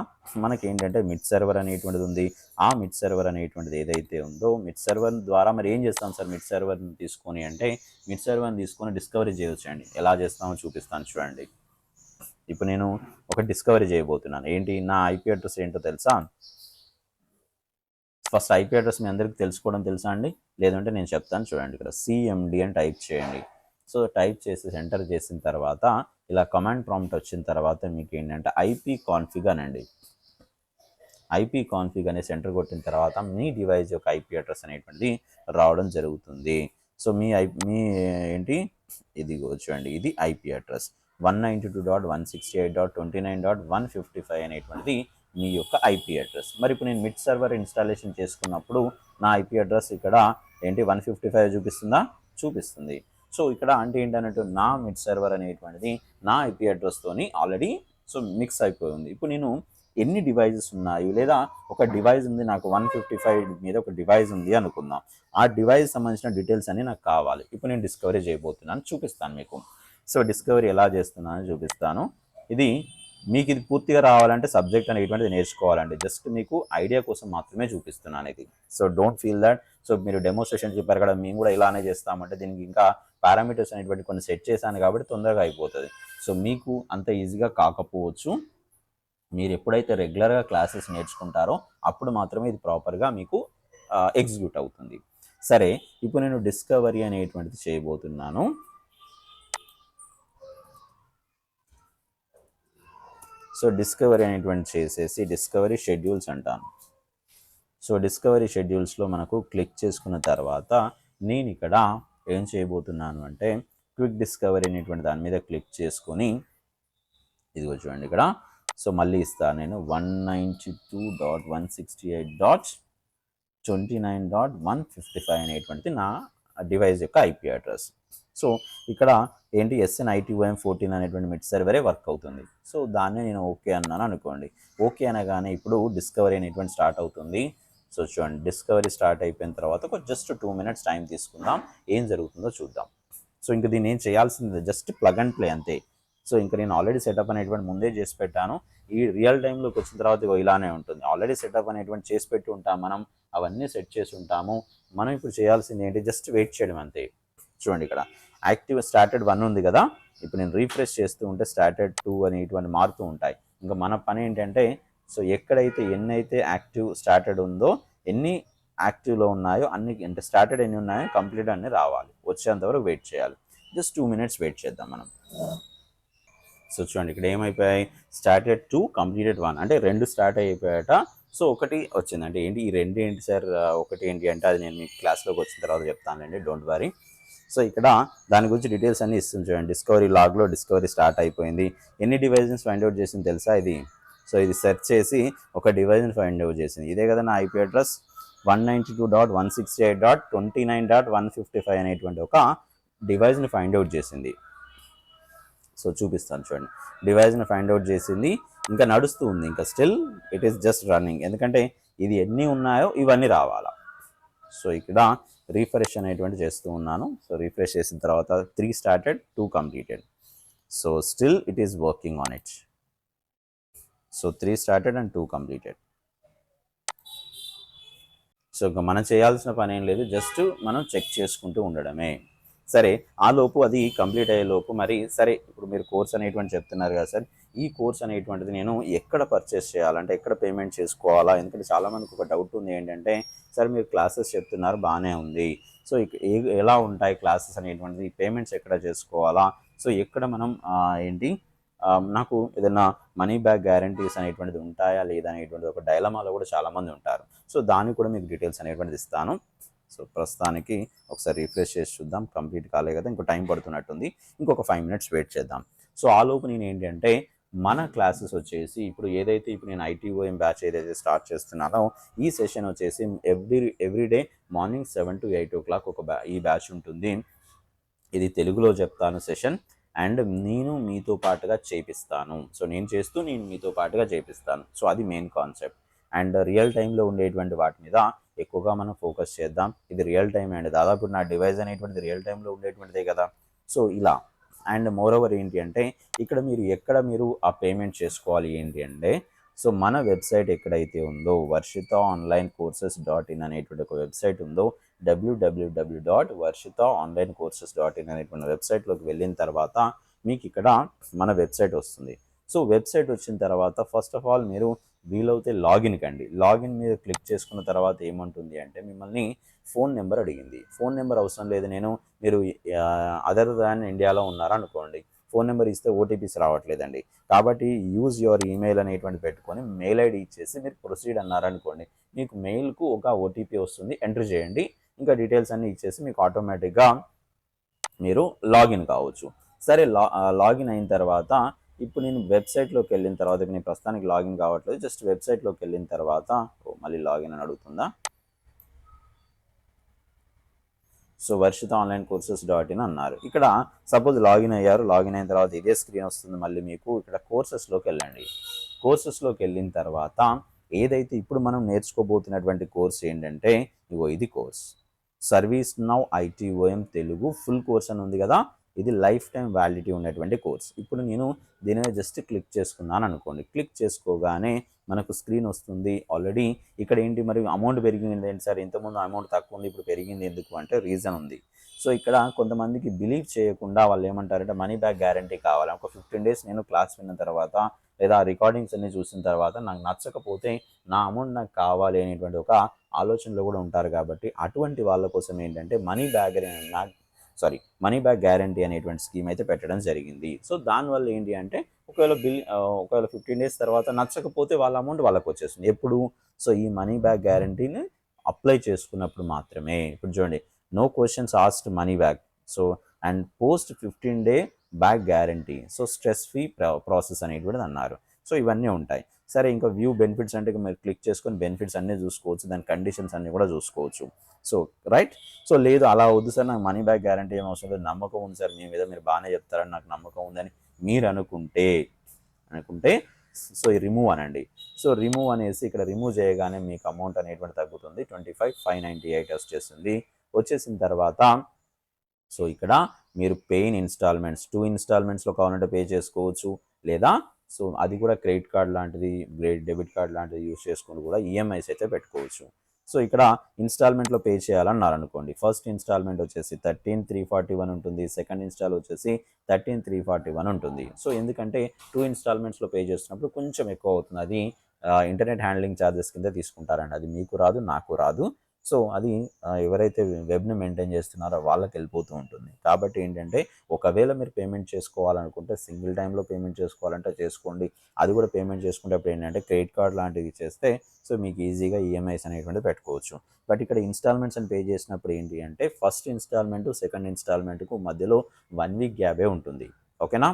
మనకి ఏంటంటే మిడ్ సర్వర్ అనేటువంటిది ఉంది. ఆ మిడ్ సర్వర్ అనేటువంటిది ఏదైతే ఉందో మిడ్ సర్వర్ ద్వారా మరి ఏం చేస్తాం సార్ మిడ్ సర్వర్ని తీసుకొని అంటే మిడ్ సర్వర్ని తీసుకొని డిస్కవరీ చేయొచ్చండి. ఎలా చేస్తామో చూపిస్తాను చూడండి. ఇప్పుడు నేను ఒక డిస్కవరీ చేయబోతున్నాను. ఏంటి నా ఐపీ అడ్రస్ ఏంటో తెలుసా? ఫస్ట్ ఐపీ అడ్రస్ మీ అందరికీ తెలుసుకోవడం తెలుసా అండి? లేదంటే నేను చెప్తాను చూడండి. ఇక్కడ సిఎండి అని టైప్ చేయండి. సో టైప్ చేసి ఎంటర్ చేసిన తర్వాత ఇలా కమాండ్ ప్రాంప్ట్ వచ్చిన తర్వాత మీకు ఏంటంటే ఐపీ కాన్ఫిగ్ అనండి. ఐపీ కాన్ఫిగ్ అనే సెంటర్ కొట్టిన తర్వాత మీ డివైస్ యొక్క ఐపీ అడ్రస్ అనేటువంటిది రావడం జరుగుతుంది. సో మీ ఏంటి ఇది చూడండి, ఇది ఐపీ అడ్రస్ 192.168.29.155 అనేటువంటిది మీ యొక్క ఐపీ అడ్రస్. మరి ఇప్పుడు నేను మిడ్ సర్వర్ ఇన్స్టాలేషన్ చేసుకున్నప్పుడు నా ఐపీ అడ్రస్ ఇక్కడ ఏంటి 155 చూపిస్తుందా? చూపిస్తుంది. సో ఇక్కడ అంటే ఏంటన్నట్టు నా మిడ్ సర్వర్ అనేటువంటిది నా ఐపీ అడ్రస్తోని ఆల్రెడీ సో మిక్స్ అయిపోయింది. ఇప్పుడు నేను ఎన్ని డివైజెస్ ఉన్నాయి, లేదా ఒక డివైస్ ఉంది నాకు 155 మీద ఒక డివైస్ ఉంది అనుకుందాం. ఆ డివైస్ సంబంధించిన డీటెయిల్స్ అన్ని నాకు కావాలి. ఇప్పుడు నేను డిస్కవరీ చేయబోతున్నాను, చూపిస్తాను మీకు. సో డిస్కవరీ ఎలా చేస్తున్నానో చూపిస్తాను. ఇది మీకు ఇది పూర్తిగా రావాలంటే సబ్జెక్ట్ అనేటువంటిది నేర్చుకోవాలండి. జస్ట్ మీకు ఐడియా కోసం మాత్రమే చూపిస్తున్నాను ఇది. So don't feel that so మీరు డెమోన్స్ట్రేషన్ చెప్పారు కదా మేము కూడా ఇలానే చేస్తామంటే దీనికి ఇంకా పారామీటర్స్ అనేటువంటి కొన్ని సెట్ చేశాను కాబట్టి తొందరగా అయిపోతుంది. సో మీకు అంత ఈజీగా కాకపోవచ్చు. మీరు ఎప్పుడైతే రెగ్యులర్గా క్లాసెస్ నేర్చుకుంటారో అప్పుడు మాత్రమే ఇది ప్రాపర్గా మీకు ఎగ్జిక్యూట్ అవుతుంది. సరే, ఇప్పుడు నేను డిస్కవరీ అనేటువంటిది చేయబోతున్నాను. సో డిస్కవరీ అనేటువంటి చేసేసి డిస్కవరీ షెడ్యూల్స్ అంటాను. సో డిస్కవరీ షెడ్యూల్స్లో మనకు క్లిక్ చేసుకున్న తర్వాత నేను ఇక్కడ ఏం చేయబోతున్నాను అంటే క్విక్ డిస్కవరీ అనేటువంటి దాని మీద క్లిక్ చేసుకొని ఇదిగో చూడండి ఇక్కడ. సో మళ్ళీ ఇస్తాను నేను 192.168.29.155 అనేటువంటిది నా డివైస్ యొక్క ఐపీ అడ్రస్. సో ఇక్కడ ఏంటి SNITOM14 అనేటువంటి మిడ్ సర్వరే వర్క్ అవుతుంది. సో దాన్ని నేను ఓకే అన్నాను అనుకోండి. ఓకే అనగానే ఇప్పుడు డిస్కవరీ అనేటువంటి స్టార్ట్ అవుతుంది. సో చూడండి, డిస్కవరీ స్టార్ట్ అయిపోయిన తర్వాత ఒక జస్ట్ 2 minutes టైం తీసుకుందాం, ఏం జరుగుతుందో చూద్దాం. సో ఇంకా దీన్ని ఏం చేయాల్సింది జస్ట్ ప్లగ్ అండ్ ప్లే అంతే. సో ఇంకా నేను ఆల్రెడీ సెటప్ అనేటువంటి ముందే చేసి పెట్టాను. ఈ రియల్ టైంలోకి వచ్చిన తర్వాత ఇలానే ఉంటుంది. ఆల్రెడీ సెటప్ అనేటువంటి చేసి పెట్టి ఉంటాం, మనం అవన్నీ సెట్ చేసి ఉంటాము. మనం ఇప్పుడు చేయాల్సింది ఏంటి, జస్ట్ వెయిట్ చేయడం అంతే. చూడండి ఇక్కడ యాక్టివ్ స్టార్టెడ్ 1 ఉంది కదా, ఇప్పుడు నేను రీఫ్రెష్ చేస్తూ ఉంటే స్టార్టెడ్ 2 అనేటువంటి మారుతూ ఉంటాయి. ఇంకా మన పని ఏంటంటే సో ఎక్కడైతే ఎన్నైతే యాక్టివ్ స్టార్టెడ్ ఉందో, ఎన్ని యాక్టివ్లో ఉన్నాయో అన్ని, అంటే స్టార్టెడ్ ఎన్ని ఉన్నాయో కంప్లీట్ అన్ని రావాలి, వచ్చేంతవరకు వెయిట్ చేయాలి. జస్ట్ 2 minutes వెయిట్ చేద్దాం మనం. సో చూడండి ఇక్కడ ఏమైపోయాయి, స్టార్టెడ్ 2 కంప్లీటెడ్ 1 అంటే 2 స్టార్ట్ అయిపోయాట. సో ఒకటి వచ్చింది. అంటే ఏంటి ఈ 2 ఏంటి సార్, ఒకటి ఏంటి అంటే అది నేను మీ క్లాస్లోకి వచ్చిన తర్వాత చెప్తానండి, డోంట్ వరీ. సో ఇక్కడ దాని గురించి డీటెయిల్స్ అన్ని ఇస్తుంది చూడండి. డిస్కవరీ లాగ్లో డిస్కవరీ స్టార్ట్ అయిపోయింది. ఎన్ని డివైజెస్ ఫైండ్ అవుట్ చేసింది తెలుసా ఇది? సో ఇది సెర్చ్ చేసి ఒక డివైజ్ని ఫైండ్ అవుట్ చేసింది. ఇదే కదా నా ఐపీ అడ్రస్ 192.168.29.155 అనేటువంటి ఒక డివైజ్ని ఫైండ్ అవుట్ చేసింది. సో చూపిస్తాను చూడండి, డివైజ్ని ఫైండ్ అవుట్ చేసింది. ఇంకా నడుస్తూ ఉంది, ఇంకా still it is just running. ఎందుకంటే ఇది ఎన్ని ఉన్నాయో ఇవన్నీ రావాలా. సో ఇక్కడ రీఫ్రెష్ అనేటువంటి చేస్తూ ఉన్నాను. సో రీఫ్రెష్ చేసిన తర్వాత 3 started 2 completed. So still it is working on it. So 3 started and 2 completed. So ఇంకా మనం చేయాల్సిన పని ఏం లేదు, జస్ట్ మనం చెక్ చేసుకుంటూ ఉండడమే. సరే, ఆ లోపు అది కంప్లీట్ అయ్యే లోపు మరి సరే ఇప్పుడు మీరు కోర్స్ అనేటువంటి చెప్తున్నారు కదా సార్, ఈ కోర్స్ అనేటువంటిది నేను ఎక్కడ పర్చేస్ చేయాలంటే ఎక్కడ పేమెంట్ చేసుకోవాలా? ఎందుకంటే చాలామందికి ఒక డౌట్ ఉంది ఏంటంటే సార్ మీరు క్లాసెస్ చెప్తున్నారు బాగానే ఉంది, సో ఎలా ఉంటాయి క్లాసెస్ అనేటువంటిది, పేమెంట్స్ ఎక్కడ చేసుకోవాలా? సో ఎక్కడ మనం ఏంటి నాకు ఏదైనా మనీ బ్యాక్ గ్యారంటీస్ అనేటువంటిది ఉంటాయా లేదా అనేటువంటిది ఒక డైలమాలో కూడా చాలామంది ఉంటారు. సో దానికి కూడా మీకు డీటెయిల్స్ అనేటువంటిది ఇస్తాను. సో ప్రస్తుతానికి ఒకసారి రిఫ్రెష్ చేసి చూద్దాం. కంప్లీట్ కాలే కదా, ఇంకో టైం పడుతున్నట్టుంది, ఇంకొక 5 minutes వెయిట్ చేద్దాం. సో ఆ లోపు నేను ఏంటంటే మన క్లాసెస్ వచ్చేసి ఇప్పుడు ఏదైతే ఇప్పుడు నేను ITOM బ్యాచ్ ఏదైతే స్టార్ట్ చేస్తున్నానో ఈ సెషన్ వచ్చేసి ఎవ్రీడే మార్నింగ్ 7 to 8 o'clock ఈ బ్యాచ్ ఉంటుంది. ఇది తెలుగులో చెప్తాను సెషన్, అండ్ నేను మీతో పాటుగా చేపిస్తాను. సో నేను చేస్తూ నేను మీతో పాటుగా చేపిస్తాను. సో అది మెయిన్ కాన్సెప్ట్. అండ్ రియల్ టైంలో ఉండేటువంటి వాటి మీద ఎక్కువగా మనం ఫోకస్ చేద్దాం. ఇది రియల్ టైం అండ్ దాదాపు నా డివైస్ అనేటువంటిది రియల్ టైంలో ఉండేటువంటిదే కదా. సో ఇలా అండ్ మోర్ ఓవర్ ఏంటి అంటే ఇక్కడ మీరు ఎక్కడ మీరు ఆ పేమెంట్ చేసుకోవాలి ఏంటి అంటే సో మన వెబ్సైట్ ఎక్కడైతే ఉందో Varshita online courses dot in అనేటువంటి ఒక వెబ్సైట్ ఉందో www.varshitaonlinecourses.in అనేటువంటి వెబ్సైట్లోకి వెళ్ళిన తర్వాత మీకు ఇక్కడ మన వెబ్సైట్ వస్తుంది. సో వెబ్సైట్ వచ్చిన తర్వాత ఫస్ట్ ఆఫ్ ఆల్ మీరు వీలవుతే లాగిన్ కండి. లాగిన్ మీద క్లిక్ చేసుకున్న తర్వాత ఏమంటుంది అంటే మిమ్మల్ని ఫోన్ నెంబర్ అడిగింది. ఫోన్ నెంబర్ అవసరం లేదు, మీరు అదర్ దాన్ ఇండియాలో ఉన్నారా అనుకోండి, ఫోన్ నెంబర్ ఇస్తే ఓటీపీస్ రావట్లేదండి. కాబట్టి యూజ్ యువర్ ఈమెయిల్ అనేటువంటి పెట్టుకొని మెయిల్ ఐడి ఇచ్చేసి మీరు ప్రొసీడ్ అన్నారనుకోండి, మీకు మెయిల్కు ఒక ఓటీపీ వస్తుంది, ఎంటర్ చేయండి. ఇంకా డీటెయిల్స్ అన్నీ ఇచ్చేసి మీకు ఆటోమేటిక్గా మీరు లాగిన్ కావచ్చు. సరే లాగిన్ అయిన తర్వాత ఇప్పుడు నేను వెబ్సైట్లోకి వెళ్ళిన తర్వాత నేను ప్రస్తుతానికి లాగిన్ కావట్లేదు, జస్ట్ వెబ్సైట్లోకి వెళ్ళిన తర్వాత మళ్ళీ లాగిన్ అని అడుగుతుందా. So Varshita online courses dot in అన్నారు. ఇక్కడ సపోజ్ లాగిన్ అయ్యారు, లాగిన్ అయిన తర్వాత ఇదే స్క్రీన్ వస్తుంది. మళ్ళీ మీకు ఇక్కడ కోర్సెస్లోకి వెళ్ళండి. కోర్సెస్లోకి వెళ్ళిన తర్వాత ఏదైతే ఇప్పుడు మనం నేర్చుకోబోతున్నటువంటి కోర్స్ ఏంటంటే ఇది course service now ITOM Telugu full course అని ఉంది కదా, ఇది లైఫ్ టైం వ్యాలిడిటీ ఉన్నటువంటి కోర్స్. ఇప్పుడు నేను దీని మీద జస్ట్ క్లిక్ చేసుకున్నాను అనుకోండి. క్లిక్ చేసుకోగానే మనకు స్క్రీన్ వస్తుంది. ఆల్రెడీ ఇక్కడ ఏంటి మరి అమౌంట్ పెరిగింది ఏంటి సార్, ఇంతకుముందు అమౌంట్ తక్కువ ఉంది ఇప్పుడు పెరిగింది ఎందుకు అంటే రీజన్ ఉంది. సో ఇక్కడ కొంతమందికి బిలీవ్ చేయకుండా వాళ్ళు ఏమంటారంటే మనీ బ్యాక్ గ్యారంటీ కావాలి. ఒక 15 days నేను క్లాస్ విన్న తర్వాత లేదా రికార్డింగ్స్ అన్ని చూసిన తర్వాత నాకు నచ్చకపోతే నా అమౌంట్ నాకు కావాలి అనేటువంటి ఒక ఆలోచనలో కూడా ఉంటారు. కాబట్టి అటువంటి వాళ్ళ కోసం ఏంటంటే మనీ బ్యాక్ గ్యారంటీ అనేటువంటి స్కీమ్ అయితే పెట్టడం జరిగింది. సో దానివల్ల ఏంటి అంటే ఒకవేళ 15 days తర్వాత నచ్చకపోతే వాళ్ళ అమౌంట్ వాళ్ళకి వచ్చేస్తుంది. ఎప్పుడు సో ఈ మనీ బ్యాక్ గ్యారంటీని అప్లై చేసుకున్నప్పుడు మాత్రమే. ఇప్పుడు చూడండి, no questions asked money back, so and post 15 day back guarantee, so stress free process అనేటువంటిది అన్నారు. సో ఇవన్నీ ఉంటాయి. సరే ఇంకా వ్యూ బెనిఫిట్స్ అంటే మీరు క్లిక్ చేసుకొని బెనిఫిట్స్ అన్నీ చూసుకోవచ్చు, దాని కండిషన్స్ అన్నీ కూడా చూసుకోవచ్చు. So right. సో లేదు అలా వద్దు సార్, నాకు మనీ బ్యాక్ గ్యారంటీ ఏం అవసరం లేదు, నమ్మకం ఉంది సార్ మీ మీద, మీరు బాగానే చెప్తారని నాకు నమ్మకం ఉందని మీరు అనుకుంటే సో రిమూవ్ అనండి. సో రిమూవ్ అనేసి ఇక్కడ రిమూవ్ చేయగానే మీకు అమౌంట్ అనేటువంటి తగ్గుతుంది. 25,598 వచ్చేసింది. వచ్చేసిన తర్వాత సో ఇక్కడ మీరు పెయిన్ ఇన్స్టాల్మెంట్స్ 2 ఇన్స్టాల్మెంట్స్లో కావాలంటే పే చేసుకోవచ్చు, లేదా సో అది కూడా క్రెడిట్ కార్డ్ లాంటిది డెబిట్ కార్డ్ లాంటిది యూస్ చేసుకుని కూడా ఈఎంఐస్ అయితే పెట్టుకోవచ్చు. సో ఇక్కడ ఇన్స్టాల్మెంట్లో పే చేయాలన్నారు అనుకోండి, ఫస్ట్ ఇన్స్టాల్మెంట్ వచ్చేసి 13,341 ఉంటుంది, సెకండ్ ఇన్స్టాల్ వచ్చేసి 13,341 ఉంటుంది. సో ఎందుకంటే 2 ఇన్స్టాల్మెంట్స్లో పే చేస్తున్నప్పుడు కొంచెం ఎక్కువ అవుతుంది. అది ఇంటర్నెట్ హ్యాండ్లింగ్ ఛార్జెస్ కింద తీసుకుంటారండి. అది మీకు రాదు, నాకు రాదు. సో అది ఎవరైతే వెబ్ని మెయింటైన్ చేస్తున్నారో వాళ్ళకి వెళ్ళిపోతూ ఉంటుంది. కాబట్టి ఏంటంటే ఒకవేళ మీరు పేమెంట్ చేసుకోవాలనుకుంటే సింగిల్ టైంలో పేమెంట్ చేసుకోవాలంటే చేసుకోండి. అది కూడా పేమెంట్ చేసుకునేటప్పుడు ఏంటంటే క్రెడిట్ కార్డ్ లాంటివి చేస్తే సో మీకు ఈజీగా ఈఎంఐస్ అనేటువంటిది పెట్టుకోవచ్చు. బట్ ఇక్కడ ఇన్స్టాల్మెంట్స్ అని పే చేసినప్పుడు ఏంటి అంటే ఫస్ట్ ఇన్స్టాల్మెంట్ సెకండ్ ఇన్స్టాల్మెంట్కు మధ్యలో 1 week గ్యాపే ఉంటుంది. ఓకేనా.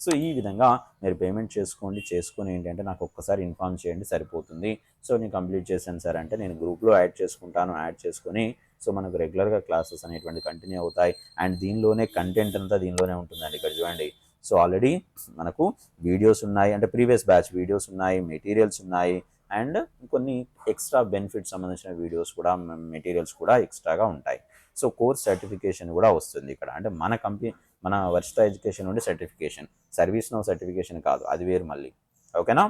సో ఈ విధంగా మీరు పేమెంట్ చేసుకొని ఏంటంటే నాకు ఒక్కసారి ఇన్ఫార్మ్ చేయండి సరిపోతుంది. సో నేను కంప్లీట్ చేశాను సార్ అంటే నేను గ్రూప్లో యాడ్ చేసుకొని సో మనకు రెగ్యులర్గా క్లాసెస్ అనేటువంటి కంటిన్యూ అవుతాయి. అండ్ దీనిలోనే కంటెంట్ అంతా దీనిలోనే ఉంటుందండి. ఇక్కడ చూడండి, సో ఆల్రెడీ మనకు వీడియోస్ ఉన్నాయి, అంటే ప్రీవియస్ బ్యాచ్ వీడియోస్ ఉన్నాయి, మెటీరియల్స్ ఉన్నాయి, అండ్ కొన్ని ఎక్స్ట్రా బెనిఫిట్స్ సంబంధించిన వీడియోస్ కూడా మెటీరియల్స్ కూడా ఎక్స్ట్రాగా ఉంటాయి. సో కోర్స్ సర్టిఫికేషన్ కూడా వస్తుంది ఇక్కడ, అంటే మన వర్షిత ఎడ్యుకేషన్ నుండి సర్టిఫికేషన్, సర్వీస్ నౌ సర్టిఫికేషన్ కాదు, అది వేరు మళ్ళీ. ఓకేనా.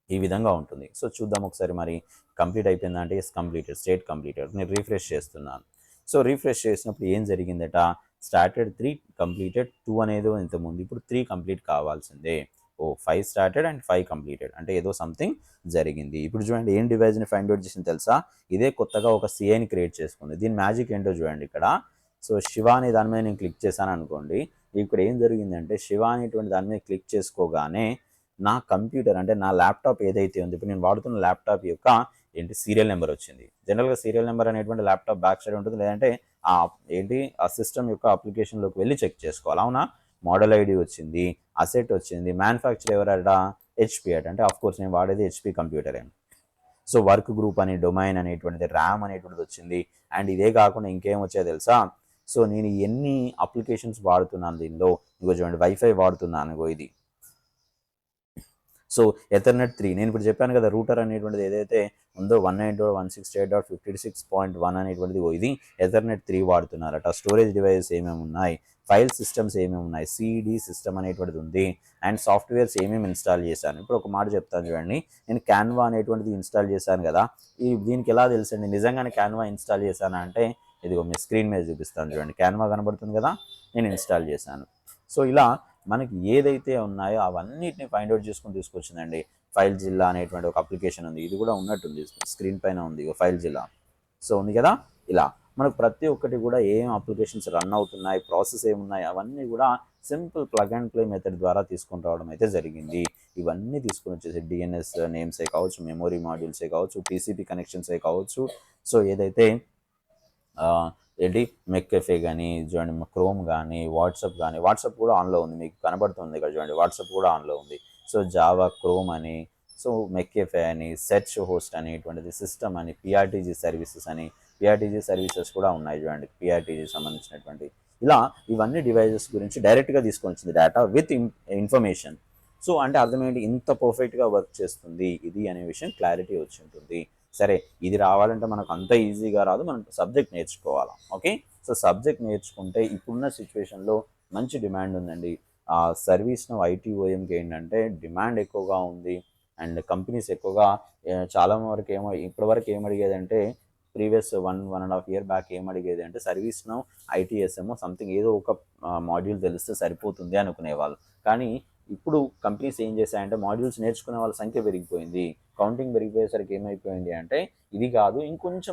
ఈ విధంగా ఉంటుంది. సో చూద్దాం ఒకసారి మరి కంప్లీట్ అయిపోయిందా అంటే ఎస్ కంప్లీటెడ్, స్టేట్ కంప్లీటెడ్. నేను రీఫ్రెష్ చేస్తున్నాను. సో రీఫ్రెష్ చేసినప్పుడు ఏం జరిగిందట, స్టార్టెడ్ 3 కంప్లీటెడ్ 2 అనేది ఇంతకుముందు, ఇప్పుడు 3 కంప్లీట్ కావాల్సిందే. 5 స్టార్టెడ్ అండ్ 5 కంప్లీటెడ్ అంటే ఏదో సంథింగ్ జరిగింది. ఇప్పుడు చూడండి ఏం డివైజ్ని ఫైండ్ అవుట్ చేసింది తెలుసా, ఇదే కొత్తగా ఒక సిఐని క్రియేట్ చేసుకుంది. దీని మ్యాజిక్ ఏంటో చూడండి ఇక్కడ. సో శివ అనే దాని మీద నేను క్లిక్ చేశాను అనుకోండి, ఇక్కడ ఏం జరిగిందంటే శివ అనేటువంటి దాని మీద క్లిక్ చేసుకోగానే నా కంప్యూటర్ అంటే నా ల్యాప్టాప్ ఏదైతే ఉంది, ఇప్పుడు నేను వాడుతున్న ల్యాప్టాప్ యొక్క సీరియల్ నెంబర్ వచ్చింది. జనరల్గా సీరియల్ నెంబర్ అనేటువంటి ల్యాప్టాప్ బ్యాక్ సైడ్ ఉంటుంది, లేదంటే ఆ సిస్టమ్ యొక్క అప్లికేషన్లోకి వెళ్ళి చెక్ చేసుకోవాలి. అవునా. మోడల్ ఐడి వచ్చింది, అసెట్ వచ్చింది, మ్యానుఫ్యాక్చర్ ఎవరట HP అట, అంటే ఆఫ్కోర్స్ నేను వాడేది HP కంప్యూటరే. సో వర్క్ గ్రూప్ అని, డొమైన్ అనేటువంటిది, ర్యామ్ అనేటువంటిది వచ్చింది. అండ్ ఇదే కాకుండా ఇంకేం వచ్చాయో తెలుసా, సో నేను ఎన్ని అప్లికేషన్స్ వాడుతున్నాను దీనిలో, ఇగో చూడండి వైఫై వాడుతున్నాను, ఇది. సో ఎథర్నెట్ 3 నేను ఇప్పుడు చెప్పాను కదా, రూటర్ అనేటువంటిది ఏదైతే ఉందో 192.168.56.1 అనేటువంటిది ఇది ఎథర్నెట్ 3 వాడుతున్నారట. స్టోరేజ్ డివైజెస్ ఏమేమి ఉన్నాయి, ఫైల్ సిస్టమ్స్ ఏమేమి ఉన్నాయి, సిడి సిస్టమ్ అనేటువంటిది ఉంది, అండ్ సాఫ్ట్వేర్స్ ఏమేమి ఇన్స్టాల్ చేశాను. ఇప్పుడు ఒక మాట చెప్తాను చూడండి, నేను క్యాన్వా అనేటువంటిది ఇన్స్టాల్ చేశాను కదా, దీనికి ఎలా తెలుసండి నిజంగానే క్యాన్వా ఇన్స్టాల్ చేశాను అంటే, ఇదిగో మీ స్క్రీన్ మీద చూపిస్తాను చూడండి, క్యాన్వా కనబడుతుంది కదా, నేను ఇన్స్టాల్ చేశాను. సో ఇలా మనకి ఏదైతే ఉన్నాయో అవన్నిటిని ఫైండ్ అవుట్ చేసుకొని తీసుకొచ్చిందండి. ఫైల్ జిల్లా అనేటువంటి ఒక అప్లికేషన్ ఉంది, ఇది కూడా ఉన్నట్టుంది, స్క్రీన్ పైన ఉంది ఫైల్ జిల్లా. సో ఉంది కదా, ఇలా మనకు ప్రతి ఒక్కటి కూడా ఏం అప్లికేషన్స్ రన్ అవుతున్నాయి, ప్రాసెస్ ఏమున్నాయి, అవన్నీ కూడా simple plug and play method ద్వారా తీసుకొని రావడం అయితే జరిగింది. ఇవన్నీ తీసుకొని వచ్చేసి డిఎన్ఎస్ నేమ్సే కావచ్చు, మెమొరీ మాడ్యూల్సే కావచ్చు, టీసీపీ కనెక్షన్సే కావచ్చు, సో ఏదైతే ఏంటి మెక్కెఫే కానీ చూడండి, క్రోమ్ కానీ, వాట్సాప్ కూడా ఆన్లో ఉంది, మీకు కనబడుతుంది ఇక్కడ చూడండి, వాట్సాప్ కూడా ఆన్లో ఉంది. సో జావా, క్రోమ్ అని, సో మెక్కెఫే అని, సెర్చ్ హోస్ట్ అనేటువంటిది, సిస్టమ్ అని, పిఆర్టీజీ సర్వీసెస్ అని, పిఆర్టీజీ సర్వీసెస్ కూడా ఉన్నాయి చూడండి, పిఆర్టీజీ సంబంధించినటువంటి. ఇలా ఇవన్నీ డివైజెస్ గురించి డైరెక్ట్గా తీసుకొని వచ్చింది డేటా విత్ ఇన్ఫర్మేషన్. సో అంటే అర్థమేంటి, ఇంత పర్ఫెక్ట్గా వర్క్ చేస్తుంది ఇది అనే విషయం క్లారిటీ వచ్చి ఉంటుంది. సరే, ఇది రావాలంటే మనకు అంత ఈజీగా రాదు, మనం సబ్జెక్ట్ నేర్చుకోవాలి. ఓకే, సో సబ్జెక్ట్ నేర్చుకుంటే ఇప్పుడున్న సిచ్యువేషన్లో మంచి డిమాండ్ ఉందండి. ఆ సర్వీస్ను ఐటీఓఎంకి ఏంటంటే డిమాండ్ ఎక్కువగా ఉంది, అండ్ కంపెనీస్ ఎక్కువగా చాలా వరకు ఇప్పటివరకు ఏమడిగేదంటే, ప్రీవియస్ 1.5 year బ్యాక్ ఏమడిగేది అంటే, సర్వీస్ను ఐటీఎస్ఎం సంథింగ్ ఏదో ఒక మాడ్యూల్ తెలిస్తే సరిపోతుంది అనుకునేవాళ్ళు. కానీ ఇప్పుడు కంపెనీస్ ఏం చేశాయంటే, మాడ్యూల్స్ నేర్చుకునే వాళ్ళ సంఖ్య పెరిగిపోయింది, కౌంటింగ్ పెరిగిపోయేసరికి ఏమైపోయింది అంటే, ఇది కాదు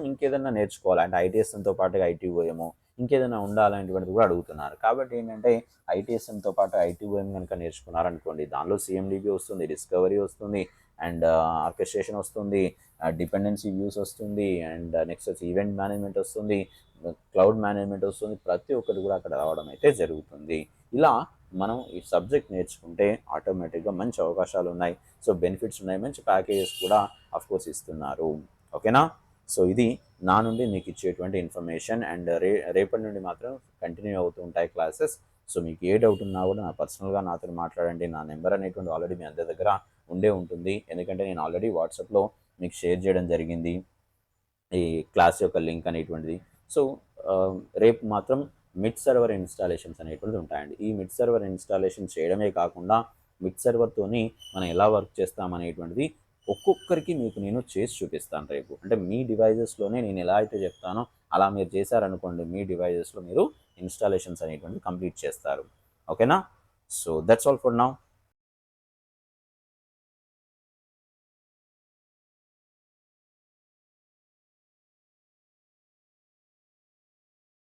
ఇంకేదన్నా నేర్చుకోవాలి అంటే ఐటీఎస్ఎంతో పాటుగా ఐటీఓఎమో ఇంకేదైనా ఉండాలనేటువంటిది కూడా అడుగుతున్నారు. కాబట్టి ఏంటంటే ఐటీఎస్ఎంతో పాటు ఐటీఓఎం కనుక నేర్చుకున్నారనుకోండి, దానిలో సిఎండిబి వస్తుంది, డిస్కవరీ వస్తుంది, అండ్ ఆర్కెస్ట్రేషన్ వస్తుంది, డిపెండెన్సీ వ్యూస్ వస్తుంది, అండ్ నెక్స్ట్ వచ్చి ఈవెంట్ మేనేజ్మెంట్ వస్తుంది, క్లౌడ్ మేనేజ్మెంట్ వస్తుంది. ప్రతి ఒక్కటి కూడా అక్కడ రావడం అయితే జరుగుతుంది. ఇలా మనం ఈ సబ్జెక్ట్ నేర్చుకుంటే ఆటోమేటిక్గా మంచి అవకాశాలు ఉన్నాయి, సో బెనిఫిట్స్ ఉన్నాయి, మంచి ప్యాకేజెస్ కూడా అఫ్కోర్స్ ఇస్తున్నారు. ఓకేనా, సో ఇది నా నుండి మీకు ఇచ్చేటువంటి ఇన్ఫర్మేషన్, అండ్ రేపటి నుండి మాత్రం కంటిన్యూ అవుతూ ఉంటాయి క్లాసెస్. సో మీకు ఏ డౌట్ ఉన్నా కూడా నా పర్సనల్గా నాతో మాట్లాడండి. నా నెంబర్ అనేటువంటి ఆల్రెడీ మీ అందరి దగ్గర ఉండే ఉంటుంది, ఎందుకంటే నేను ఆల్రెడీ వాట్సాప్లో మీకు షేర్ చేయడం జరిగింది ఈ క్లాస్ యొక్క లింక్ అనేటువంటిది. సో రేపు మాత్రం మిడ్ సర్వర్ ఇన్స్టాలేషన్స్ అనేటువంటిది ఉంటాయండి. ఈ మిడ్ సర్వర్ ఇన్స్టాలేషన్ చేయడమే కాకుండా మిడ్ సర్వర్తోని మనం ఎలా వర్క్ చేస్తామనేటువంటిది ఒక్కొక్కరికి మీకు నేను చేసి చూపిస్తాను రేపు. అంటే మీ డివైజెస్లోనే నేను ఎలా అయితే చెప్తానో అలా మీరు చేశారనుకోండి, మీ డివైజెస్లో మీరు ఇన్స్టాలేషన్స్ అనేటువంటిది కంప్లీట్ చేస్తారు. ఓకేనా, so that's all for now.